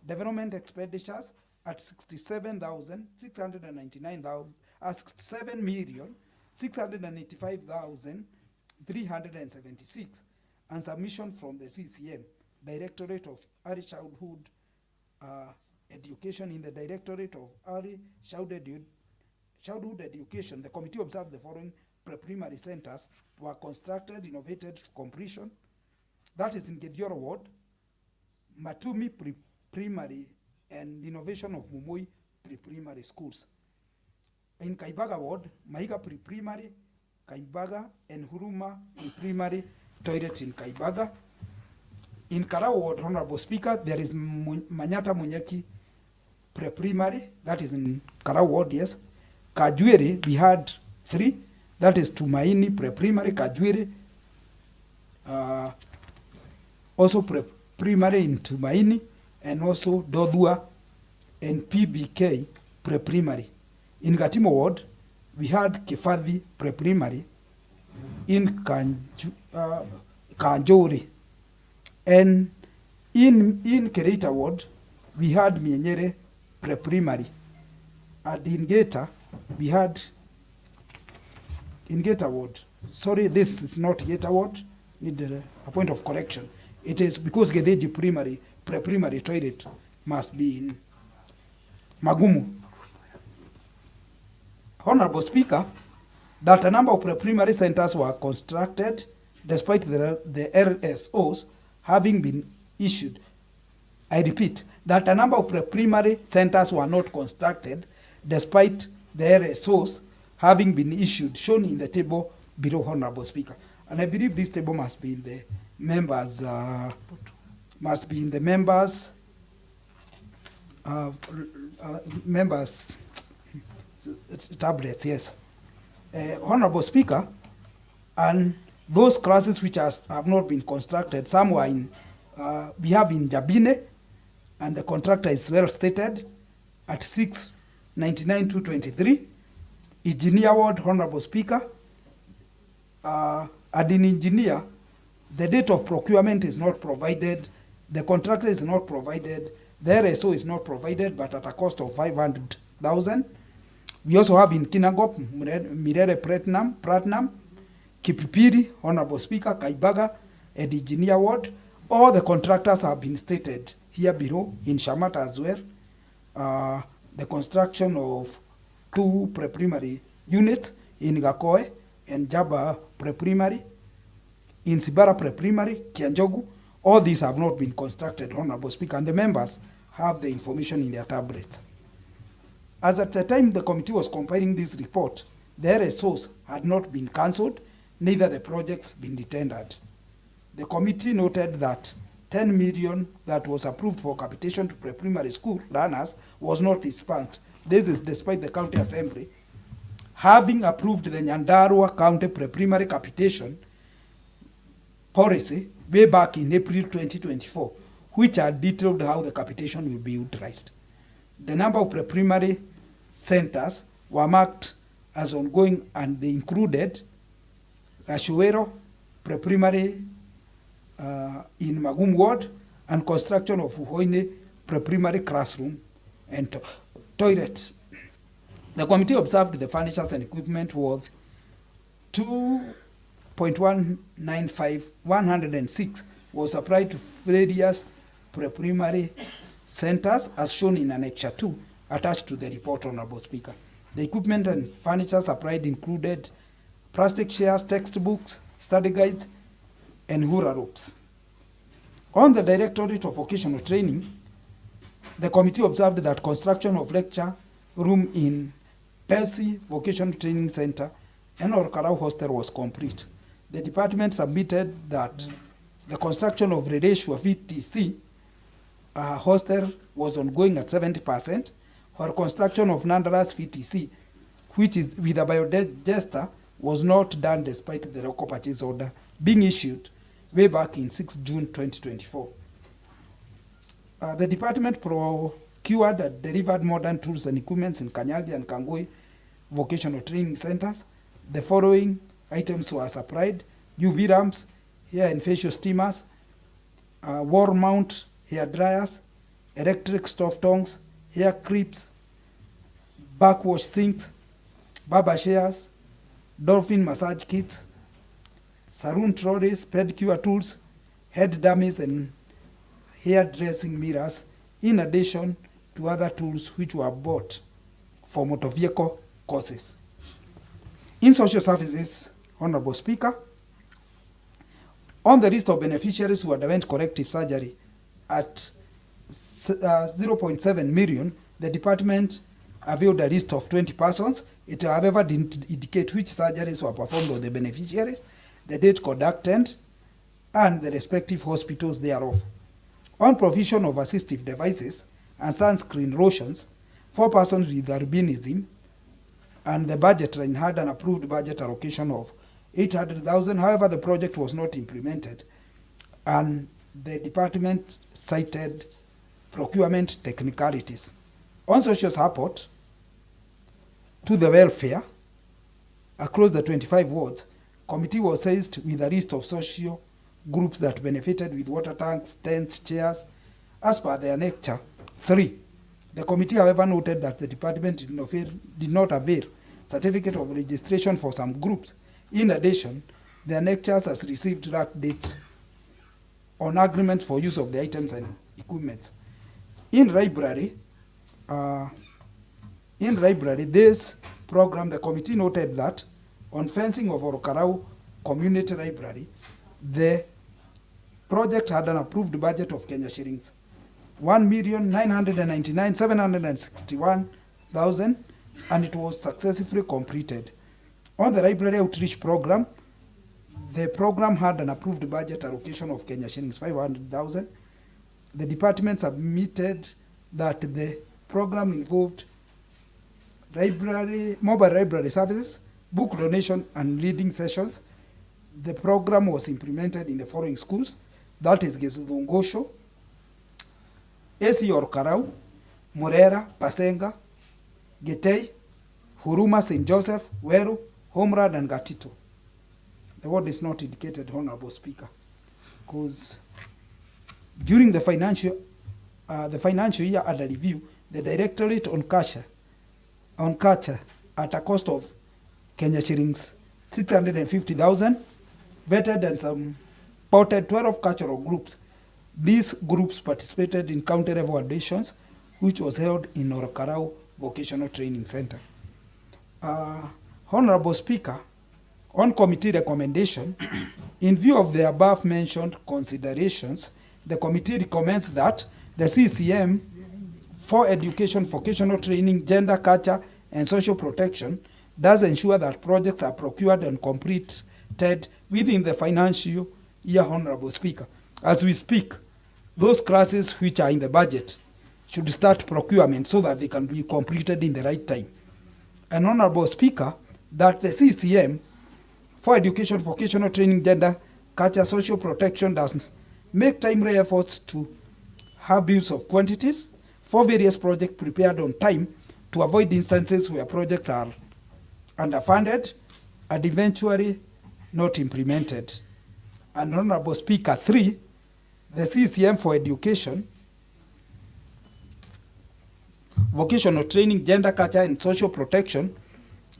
Development expenditures at 67,685,376, and submission from the CCM, Directorate of Early Childhood Education. In the Directorate of Early Childhood Education, the committee observed the following pre-primary centers were constructed, innovated to completion. That is in Gediora Ward, Matumi Pre-Primary and innovation of Mumui Pre-Primary Schools. In Kaibaga Ward, Maiga Pre-Primary, Kaibaga, and Huruma Pre-Primary toilets in Kaibaga. In Karao Ward, Honorable Speaker, there is Manyata Munyeki Pre-Primary, that is in Karao Ward, yes. Kajuere, we had 3, that is Tumaini Pre-Primary, Kajuere, also Pre-Primary in Tumaini, and also Dodua and PBK Pre-Primary. In Gatimo Ward, we had Kifadhi Pre-Primary in Kanjori. And in Kerita Ward, we had Mienyere Pre-Primary. And in Geta, we had, in Geta Ward, sorry, this is not Geta Ward, need a point of correction. It is because Gedeji Pre-Primary toilet must be in Magumu. Honorable Speaker, that a number of pre-primary centers were constructed despite the RSOs having been issued. I repeat, that a number of pre-primary centers were not constructed despite the RSOs having been issued, shown in the table below, Honorable Speaker. And I believe this table must be in the members, tablets, yes. Honorable Speaker, and those classes which have not been constructed, some were in, we have in Jabine, and the contractor is well stated at 699,223. Engineer Ward, Honorable Speaker, and in engineer, the date of procurement is not provided, the contractor is not provided, the RSO is not provided, but at a cost of 500,000. We also have in Kinangop, Mirere Pratinum, Kipipiri, Honorable Speaker, Kaibaga, and Engineer Ward. All the contractors have been stated here below, in Shamata as well. The construction of 2 pre-primary units in Gakoe and Jaba pre-primary, in Sibara pre-primary, Kianjogu. All these have not been constructed, Honorable Speaker, and the members have the information in their tablets. As at the time the committee was compiling this report, the RSOs had not been cancelled, neither the projects been detendered. The committee noted that 10 million that was approved for capitation to pre-primary school learners was not disbursed. This is despite the county assembly having approved the Nyandarua County pre-primary capitation policy way back in April 2024, which had detailed how the capitation will be utilized. The number of pre-primary centers were marked as ongoing, and they included Gashuero pre-primary in Magum Ward, and construction of Uhoine pre-primary classroom and toilets. The committee observed the furnitures and equipment worth 2.195,106 was supplied to various pre-primary centers as shown in Annexure 2 attached to the report, Honorable Speaker. The equipment and furniture supplied included plastic chairs, textbooks, study guides, and hula ropes. On the Directorate of Vocational Training, the committee observed that construction of lecture room in Percy Vocational Training Center and Orkarau Hostel was complete. The department submitted that the construction of Redeshua VTC hostel was ongoing at 70%, while construction of Nandara's VTC, which is with a biodigester, was not done despite the local purchase order being issued way back in 6 June 2024. The department procured and delivered modern tools and equipments in Kanyagi and Kangoi vocational training centers. The following items were supplied: UV lamps, hair and facial steamers, wall mount hair dryers, electric stove tongs, hair clips, backwash sinks, barber chairs, dolphin massage kits, saloon trolleys, pedicure tools, head dummies, and hairdressing mirrors, in addition to other tools which were bought for motor vehicle courses. In social services, Honorable Speaker, on the list of beneficiaries who underwent corrective surgery at 0.7 million, the department availed a list of 20 persons. It, however, didn't indicate which surgeries were performed on the beneficiaries, the date conducted, and the respective hospitals thereof. On provision of assistive devices and sunscreen lotions, 4 persons with albinism, and the budget line had an approved budget allocation of 800,000. However, the project was not implemented, and the department cited procurement technicalities. On social support to the welfare across the 25 wards, committee was seized with a list of social groups that benefited with water tanks, tents, chairs, as per the Annexure 3. The committee, however, noted that the department did not avail certificate of registration for some groups. In addition, the annexures has received draft dates on agreements for use of the items and equipment. In library, this program, the committee noted that on fencing of Orokarau Community Library, the project had an approved budget of Kenya shillings 1,999,761,000, and it was successfully completed. On the library outreach program, the program had an approved budget allocation of Kenya shillings 500,000. The department submitted that the program involved mobile library services, book donation, and reading sessions. The program was implemented in the following schools, that is Gesudongosho, AC Orkarau, Morera, Pasenga, Getei, Huruma, St. Joseph, Weru, Homerad, and Gatito. the word is not indicated, Honorable Speaker, because during the financial year under review, the Directorate on Culture at a cost of Kenya shillings 650,000 vetted and supported 12 cultural groups. These groups participated in county level auditions, which was held in Orokarau Vocational Training Center. Honorable Speaker, on committee recommendation, in view of the above mentioned considerations, the committee recommends that the CCM for education, vocational training, gender, culture, and social protection does ensure that projects are procured and completed within the financial year, Honorable Speaker. As we speak, those classes which are in the budget should start procurement so that they can be completed in the right time. And Honorable Speaker, that the CCM for education, vocational training, gender, culture, social protection does make timely efforts to have use of quantities for various projects prepared on time to avoid instances where projects are underfunded and eventually not implemented. And Honorable Speaker, 3, the CCM for education, vocational training, gender, culture, and social protection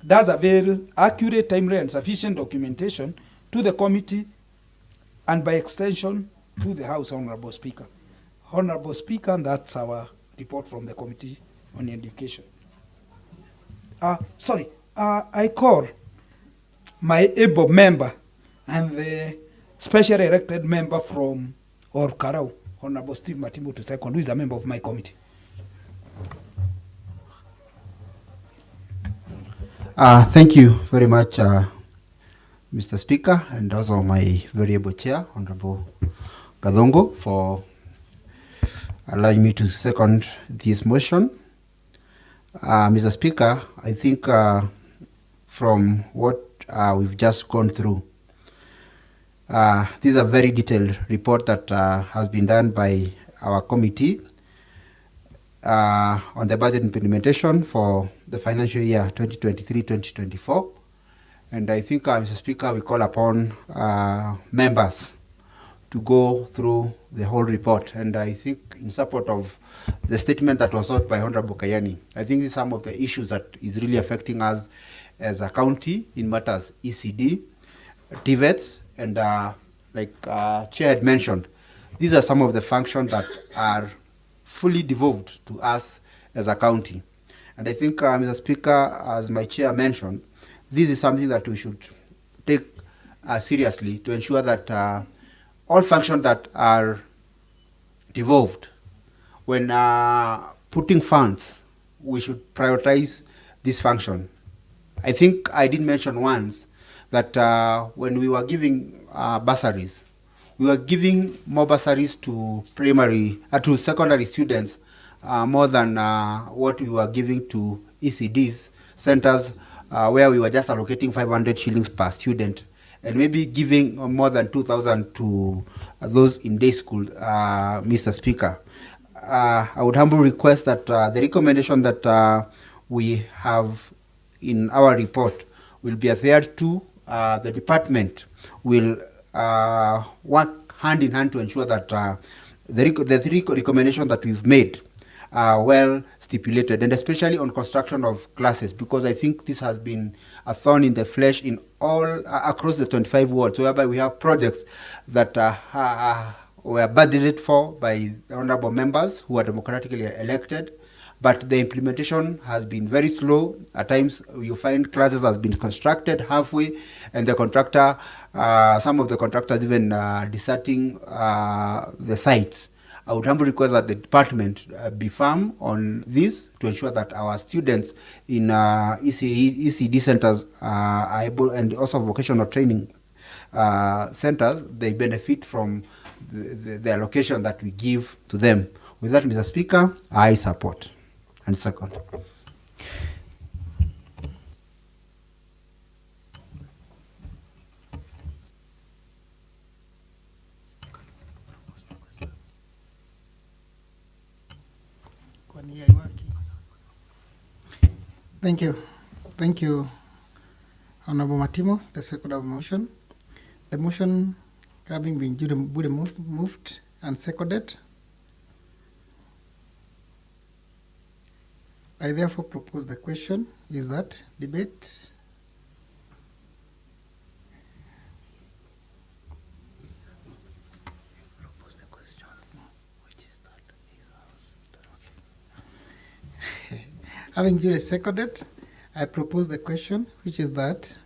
does avail accurate, timely, and sufficient documentation to the committee and by extension to the House, Honorable Speaker. Honorable Speaker, and that's our report from the Committee on Education. I call my able member and the special elected member from Orokarau, Honorable Steve Matimbu II, who is a member of my committee. Thank you very much, Mr. Speaker, and also my very able chair, Honorable Gadongo, for allowing me to second this motion. Mr. Speaker, I think from what we've just gone through, this is a very detailed report that has been done by our committee on the budget implementation for the financial year 2023-2024. And I think, Mr. Speaker, we call upon members to go through the whole report. And I think in support of the statement that was sought by Honorable Kayani, I think some of the issues that is really affecting us as a county in matters ECD, TVETs, and like Chair had mentioned, these are some of the functions that are fully devolved to us as a county. And I think, Mr. Speaker, as my chair mentioned, this is something that we should take seriously to ensure that all functions that are devolved, when putting funds, we should prioritize this function. I think I did mention once that when we were giving bursaries, we were giving more bursaries to to secondary students more than what we were giving to ECDs centers, where we were just allocating 500 shillings per student, and maybe giving more than 2,000 to those in day school, Mr. Speaker. I would humbly request that the recommendation that we have in our report will be adhered to. The department will work hand in hand to ensure that the three recommendations that we've made are well stipulated, and especially on construction of classes, because I think this has been a thorn in the flesh in all across the 25 wards, whereby we have projects that were budgeted for by the honorable members who are democratically elected, but the implementation has been very slow. At times, you find classes has been constructed halfway, and the contractor, some of the contractors even deserting the sites. I would humbly request that the department be firm on this to ensure that our students in ECD centers are able, and also vocational training centers, they benefit from the allocation that we give to them. With that, Mr. Speaker, I support. And second. Thank you. Thank you, Honorable Matimo, the second of motion. The motion having been duly moved and seconded, I therefore propose the question is that debate. Having duly seconded, I propose the question, which is that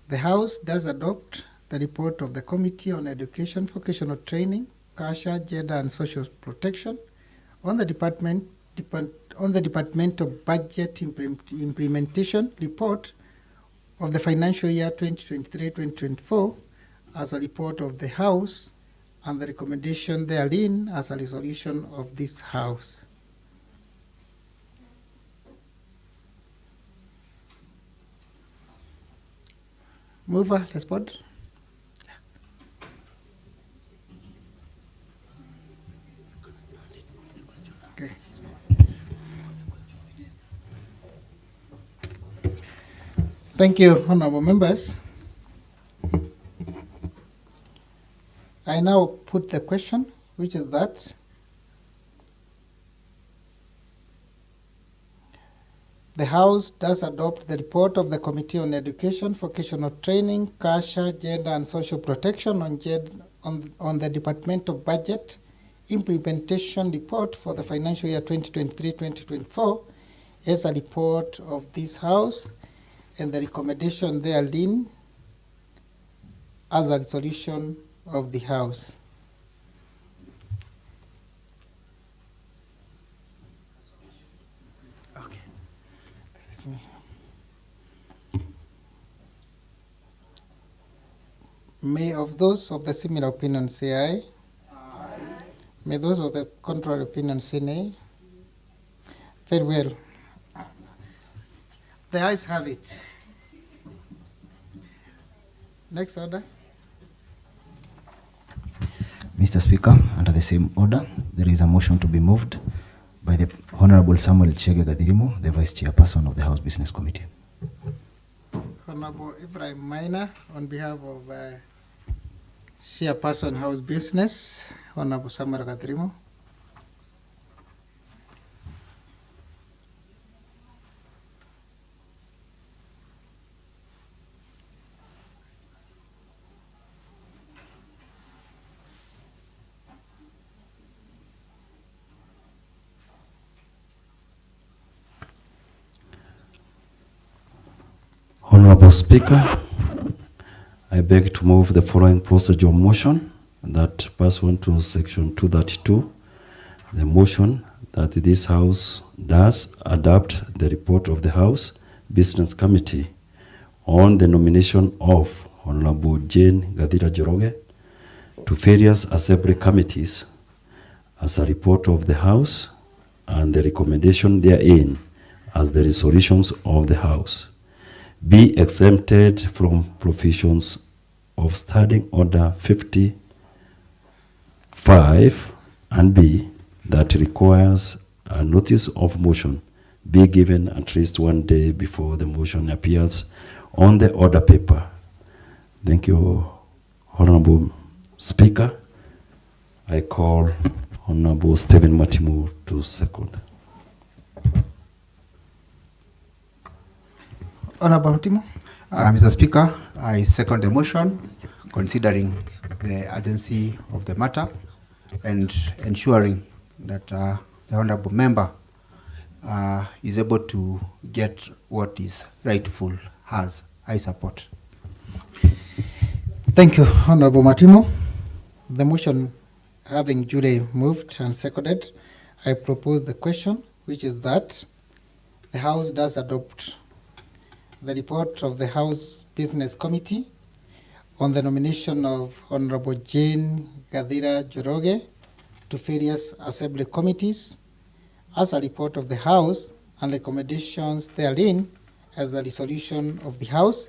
the House does adopt the report of the Committee on Education, Vocational Training, Culture, Gender and Social Protection on the Department of Budget Implementation report of the financial year 2023-2024 as a report of the House and the recommendation therein as a resolution of this House. Mover, respond. Okay. Thank you, honorable members. I now put the question, which is that the House does adopt the report of the Committee on Education, Vocational Training, Culture, Gender and Social Protection on the Department of Budget Implementation report for the financial year 2023-2024 as a report of this House and the recommendation therein as a resolution of the House. Okay. May of those of the similar opinion say aye. Aye. May those of the contrary opinion say nay. Very well. The ayes have it. Next order. Mr. Speaker, under the same order, there is a motion to be moved by the Honorable Samuel Chege Gadirimo, the Vice Chairperson of the House Business Committee. Honorable Ibrahim Minor, on behalf of Chairperson House Business, Honorable Samuel Gadirimo. Honorable Speaker, I beg to move the following procedural motion that pursuant to section 232, the motion that this House does adopt the report of the House Business Committee on the nomination of Honorable Jane Gadira Joroge to various assembly committees as a report of the House and the recommendation therein as the resolutions of the House be exempted from provisions of Standing Order 55 and B that requires a notice of motion be given at least 1 day before the motion appears on the order paper. Thank you, Honorable Speaker. I call Honorable Stephen Matimu to second. Honorable Matimu. Mr. Speaker, I second the motion, considering the urgency of the matter and ensuring that the honorable member is able to get what is rightful as I support. Thank you, Honorable Matimu. The motion having duly moved and seconded, I propose the question, which is that the House does adopt the report of the House Business Committee on the nomination of Honorable Jane Gadira Joroge to various assembly committees as a report of the House and recommendations therein as a resolution of the House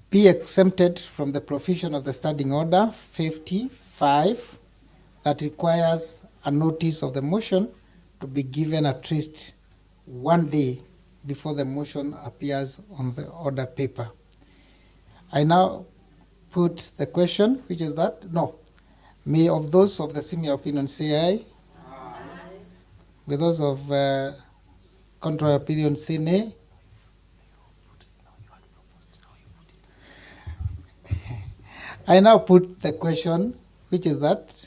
be exempted from the provision of the Standing Order 55 that requires a notice of the motion to be given at least 1 day before the motion appears on the order paper. I now put the question, which is that, no. May of those of the similar opinion say aye. May those of contrary opinion say nay. I now put the question, which is that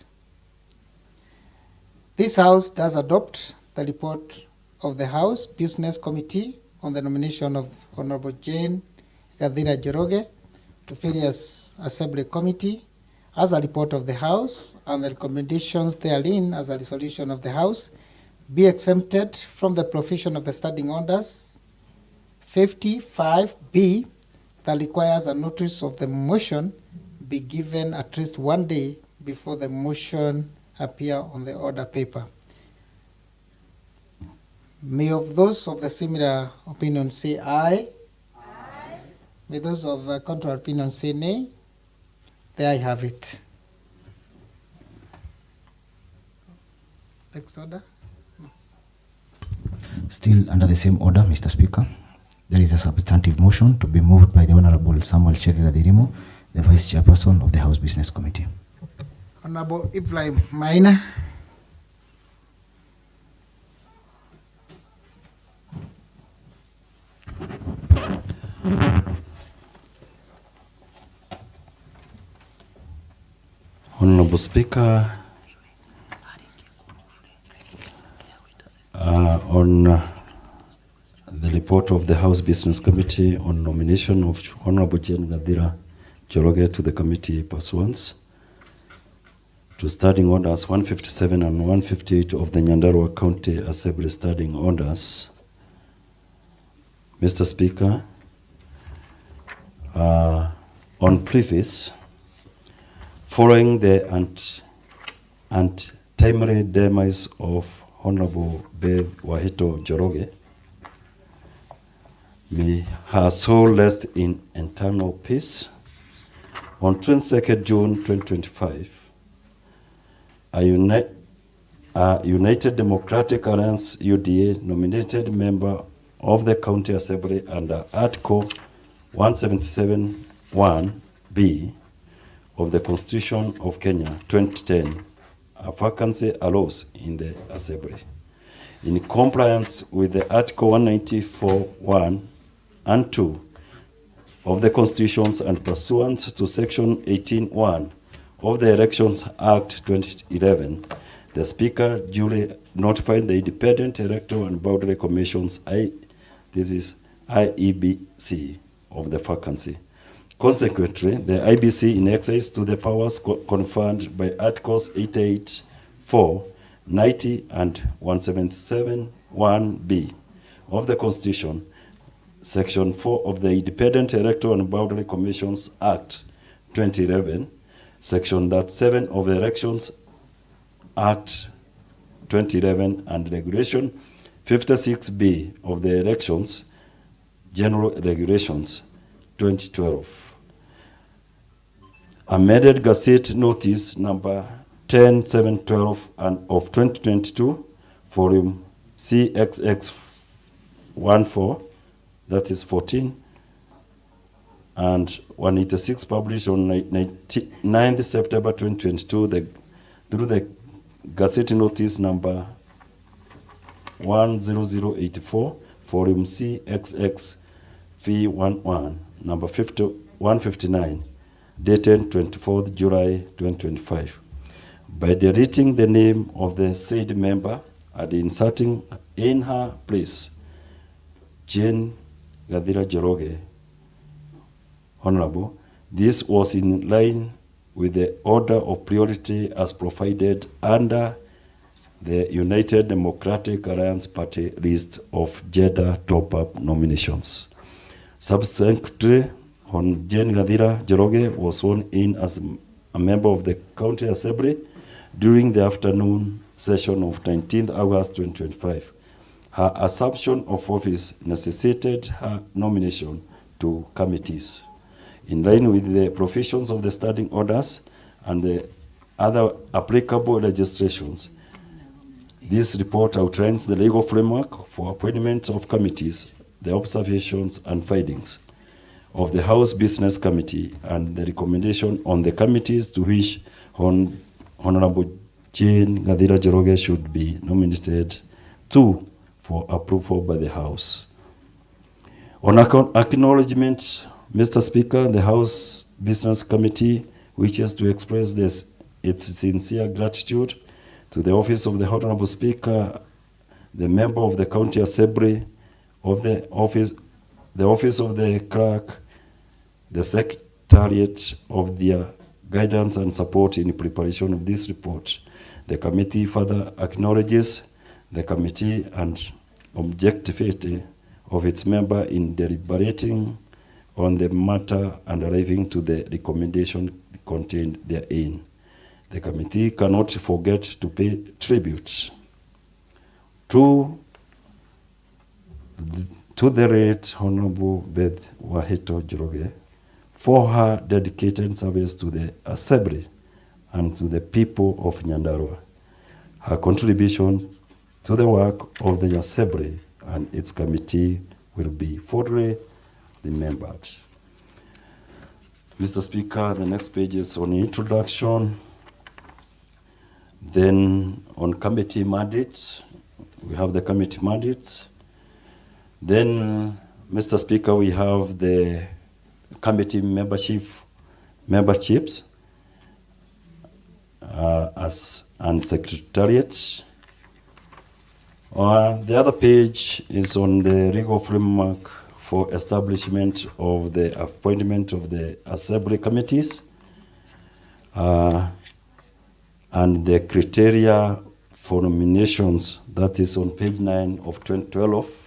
this House does adopt the report of the House Business Committee on the nomination of Honorable Jane Gadira Jeroge to various Assembly Committee as a report of the House, and the recommendations therein as a resolution of the House be exempted from the provision of the standing orders 55B that requires a notice of the motion be given at least 1 day before the motion appear on the order paper. May of those of the similar opinion say aye. Aye. May those of contrary opinion say nay. There I have it. Next order. Still under the same order, Mr. Speaker, there is a substantive motion to be moved by the Honorable Samuel Chege Gadirimo, the Vice Chairperson of the House Business Committee. Honorable Ibrahim Maina. Honorable Speaker, on the report of the House Business Committee on nomination of Honorable Jane Gadira Jeroge to the committee pursuant to Standing Orders 157 and 158 of the Nyandarua County Assembly Standing Orders. Mr. Speaker, on previous, following the untimely demise of Honorable Beth Wahito Jeroge, may her soul rest in eternal peace. On 22nd June 2025, a United Democratic Alliance UDA nominated member of the County Assembly under Article 177(1)(b) of the Constitution of Kenya 2010, a vacancy arose in the Assembly. In compliance with the Article 194(1) and 2 of the Constitutions and pursuant to Section 18(1) of the Elections Act 2011, the Speaker duly notified the Independent Electoral and Boundary Commissions, IEBC, of the vacancy. Consequently, the IBC, in excess to the powers conferred by Articles 88, 4, 90, and 177(1)(b) of the Constitution, Section 4 of the Independent Electoral and Boundary Commissions Act 2011, Section 37 of the Elections Act 2011, and Regulation 56B of the Elections General Regulations 2012. Amended Gazette Notice number 10712 and of 2022, volume CXX14, that is 14, and 186, published on 9th September 2022, through the Gazette Notice number 10084, volume CXX V11, number 159, dated 24th July 2025. By deleting the name of the said member and inserting in her place Jane Gadira Jeroge, Honorable, this was in line with the order of priority as provided under the United Democratic Alliance Party list of gender top-up nominations. Subsequently, Jane Gadira Jeroge was sworn in as a member of the County Assembly during the afternoon session of 19th August 2025. Her assumption of office necessitated her nomination to committees. In line with the provisions of the standing orders and the other applicable legislations, this report outlines the legal framework for appointment of committees, the observations and findings of the House Business Committee and the recommendation on the committees to which Honorable Jane Gadira Joroge should be nominated to for approval by the House. On acknowledgement, Mr. Speaker, the House Business Committee wishes to express its sincere gratitude to the Office of the Honorable Speaker, the Member of the County Assembly, of the Office of the Clerk, the Secretariat of their guidance and support in preparation of this report. The committee further acknowledges the committee and objectivity of its member in deliberating on the matter and arriving to the recommendation contained therein. The committee cannot forget to pay tribute to the late Honorable Beth Waheto Joroge for her dedicated service to the Assembly and to the people of Nyandarua. Her contribution to the work of the Assembly and its committee will be fondly remembered. Mr. Speaker, the next page is on introduction. Then on committee mandates, we have the committee mandates. Then, Mr. Speaker, we have the committee memberships and secretariat. The other page is on the legal framework for establishment of the appointment of the assembly committees and the criteria for nominations. That is on page 9 of 2012.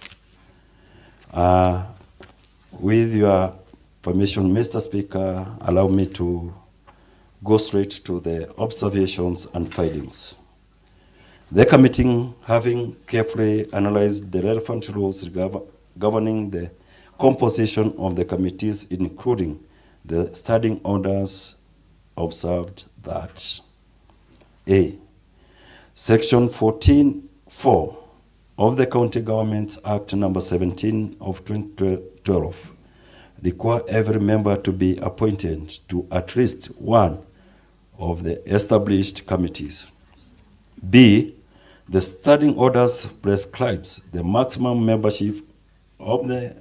With your permission, Mr. Speaker, allow me to go straight to the observations and findings. The committee, having carefully analyzed the relevant rules governing the composition of the committees, including the standing orders, observed that A. Section 14(4) of the County Government Act number 17 of 2012 require every member to be appointed to at least one of the established committees. B. The standing orders prescribes the maximum membership of the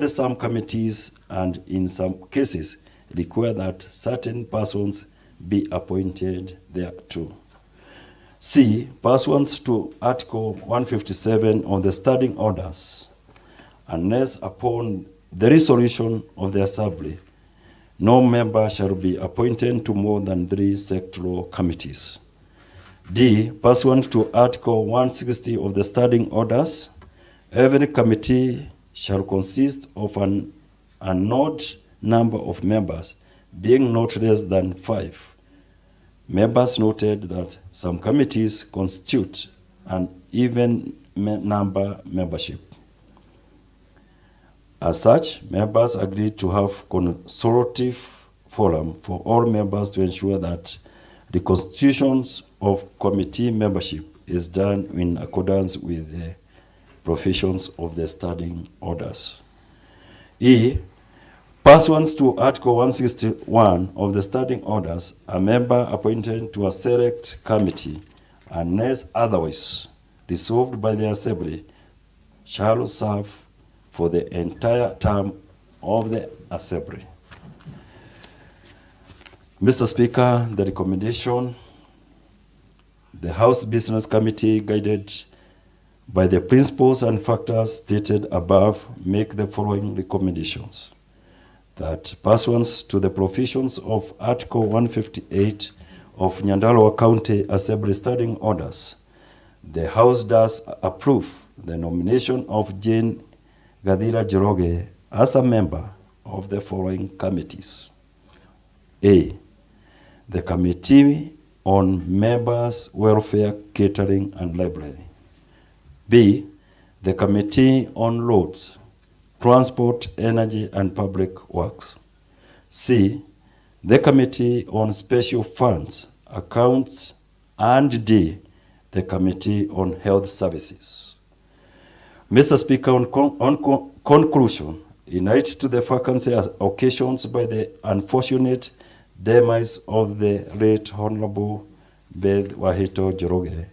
some committees and in some cases require that certain persons be appointed thereto. C. Pursuant to Article 157 of the standing orders, unless upon the resolution of the Assembly, no member shall be appointed to more than 3 sectoral committees. D. Pursuant to Article 160 of the standing orders, every committee shall consist of an odd number of members, being not less than 5. Members noted that some committees constitute an even number membership. As such, members agreed to have consultative forum for all members to ensure that the constitutions of committee membership is done in accordance with the provisions of the standing orders. E. Pursuant to Article 161 of the standing orders, a member appointed to a select committee, unless otherwise resolved by the Assembly, shall serve for the entire term of the Assembly. Mr. Speaker, the recommendation, the House Business Committee, guided by the principles and factors stated above, make the following recommendations. That pursuant to the provisions of Article 158 of Nyandarua County Assembly Standing Orders, the House does approve the nomination of Jane Gadira Joroge as a member of the following committees. A. The Committee on Members' Welfare, Catering and Library. B. The Committee on Roads, Transport, Energy and Public Works. C. The Committee on Special Funds, Accounts, and D. The Committee on Health Services. Mr. Speaker, on conclusion, in aid to the vacancy occasioned by the unfortunate demise of the late Honorable Beth Wahito Joroge,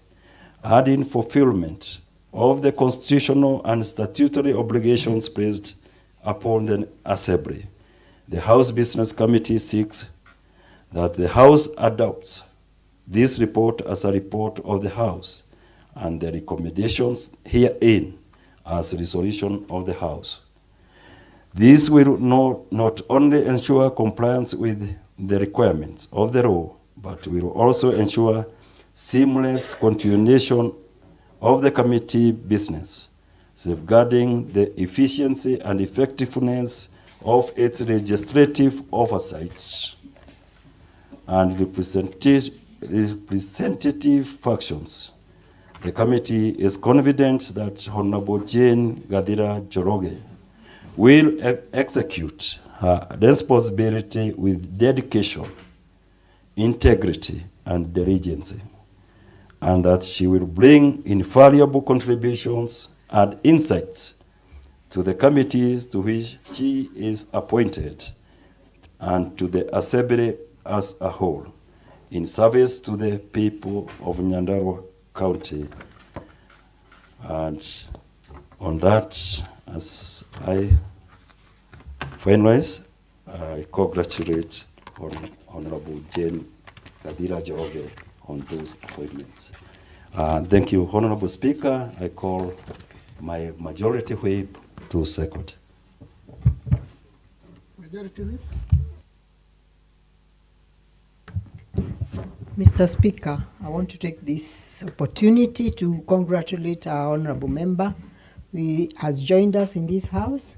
and in fulfillment of the constitutional and statutory obligations placed upon the Assembly, the House Business Committee seeks that the House adopts this report as a report of the House and the recommendations herein as resolution of the House. This will not only ensure compliance with the requirements of the law, but will also ensure seamless continuation of the committee business, safeguarding the efficiency and effectiveness of its legislative oversight and representative functions. The committee is confident that Honorable Jane Gadira Joroge will execute her responsibility with dedication, integrity, and diligence, and that she will bring invaluable contributions and insights to the committees to which she is appointed and to the Assembly as a whole, in service to the people of Nyandarua County. And on that, as I finalize, I congratulate Honorable Jane Gadira Joroge on those appointments. Thank you, Honorable Speaker. I call my majority whip to second. Majority Whip. Mr. Speaker, I want to take this opportunity to congratulate our honorable member who has joined us in this house.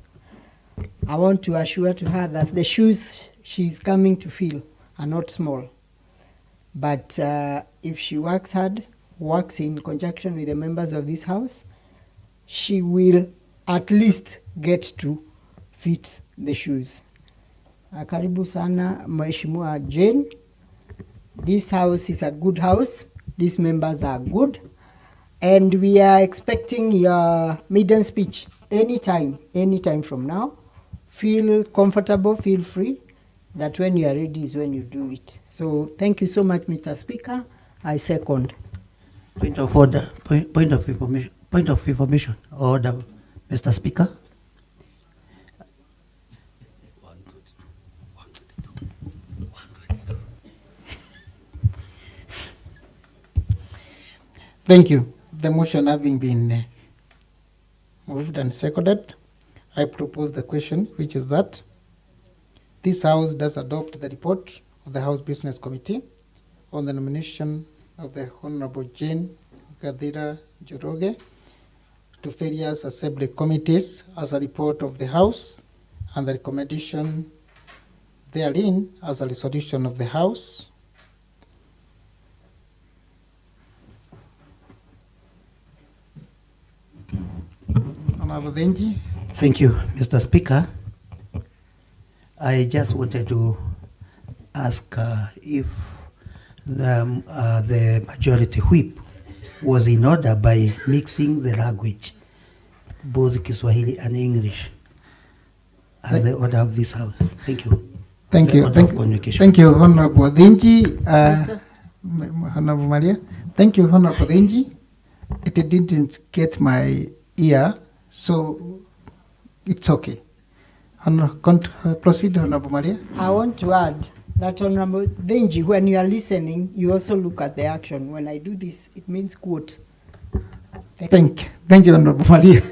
I want to assure to her that the shoes she's coming to fill are not small. But if she works hard, works in conjunction with the members of this house, she will at least get to fit the shoes. Karibu sana Mheshimiwa Jane. This house is a good house. These members are good. And we are expecting your maiden speech anytime from now. Feel comfortable, feel free. That when you are ready is when you do it. So thank you so much, Mr. Speaker. I second. Point of order, point of information. Order, Mr. Speaker. Thank you. The motion having been moved and seconded, I propose the question, which is that this House does adopt the report of the House Business Committee on the nomination of the Honorable Jane Gadira Joroge to various Assembly committees as a report of the House and the recommendation therein as a resolution of the House. Honorable Denji. Thank you, Mr. Speaker. I just wanted to ask if the majority whip was in order by mixing the language, both Kiswahili and English, as the order of this House. Thank you. Thank you. Thank you, Honorable Denji. Honorable Maria. Thank you, Honorable Denji. It didn't get my ear, so it's okay. Proceed, Honorable Maria. I want to add that, Honorable Denji, when you are listening, you also look at the action. When I do this, it means quote. Thank you, Honorable Maria.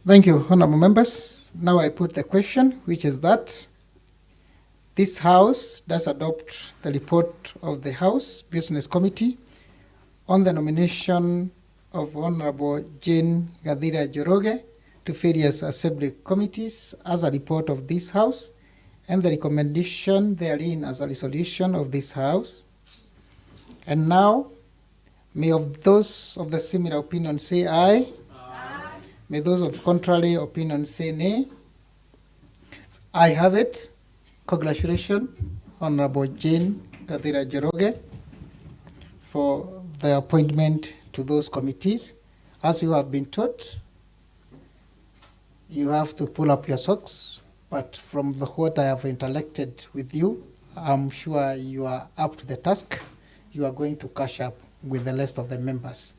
Thank you, honorable members. Now I put the question, which is that this House does adopt the report of the House Business Committee on the nomination of Honorable Jane Gadira Joroge to various Assembly committees as a report of this House and the recommendation therein as a resolution of this House. And now, may of those of the similar opinion say aye. May those of contrary opinion say nay. I have it. Congratulations, Honorable Jane Gadira Joroge, for the appointment to those committees. As you have been taught, you have to pull up your socks, but from what I have intellected with you, I'm sure you are up to the task. You are going to catch up with the rest of the members.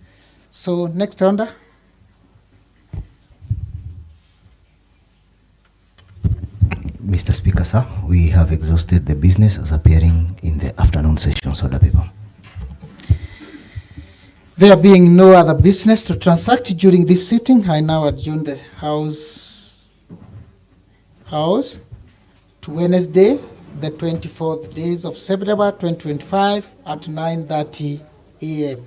So next order. Mr. Speaker, sir, we have exhausted the business as appearing in the afternoon sessions order paper. There being no other business to transact during this sitting, I now adjourn the House to Wednesday, the 24th days of September 2025 at 9:30 a.m.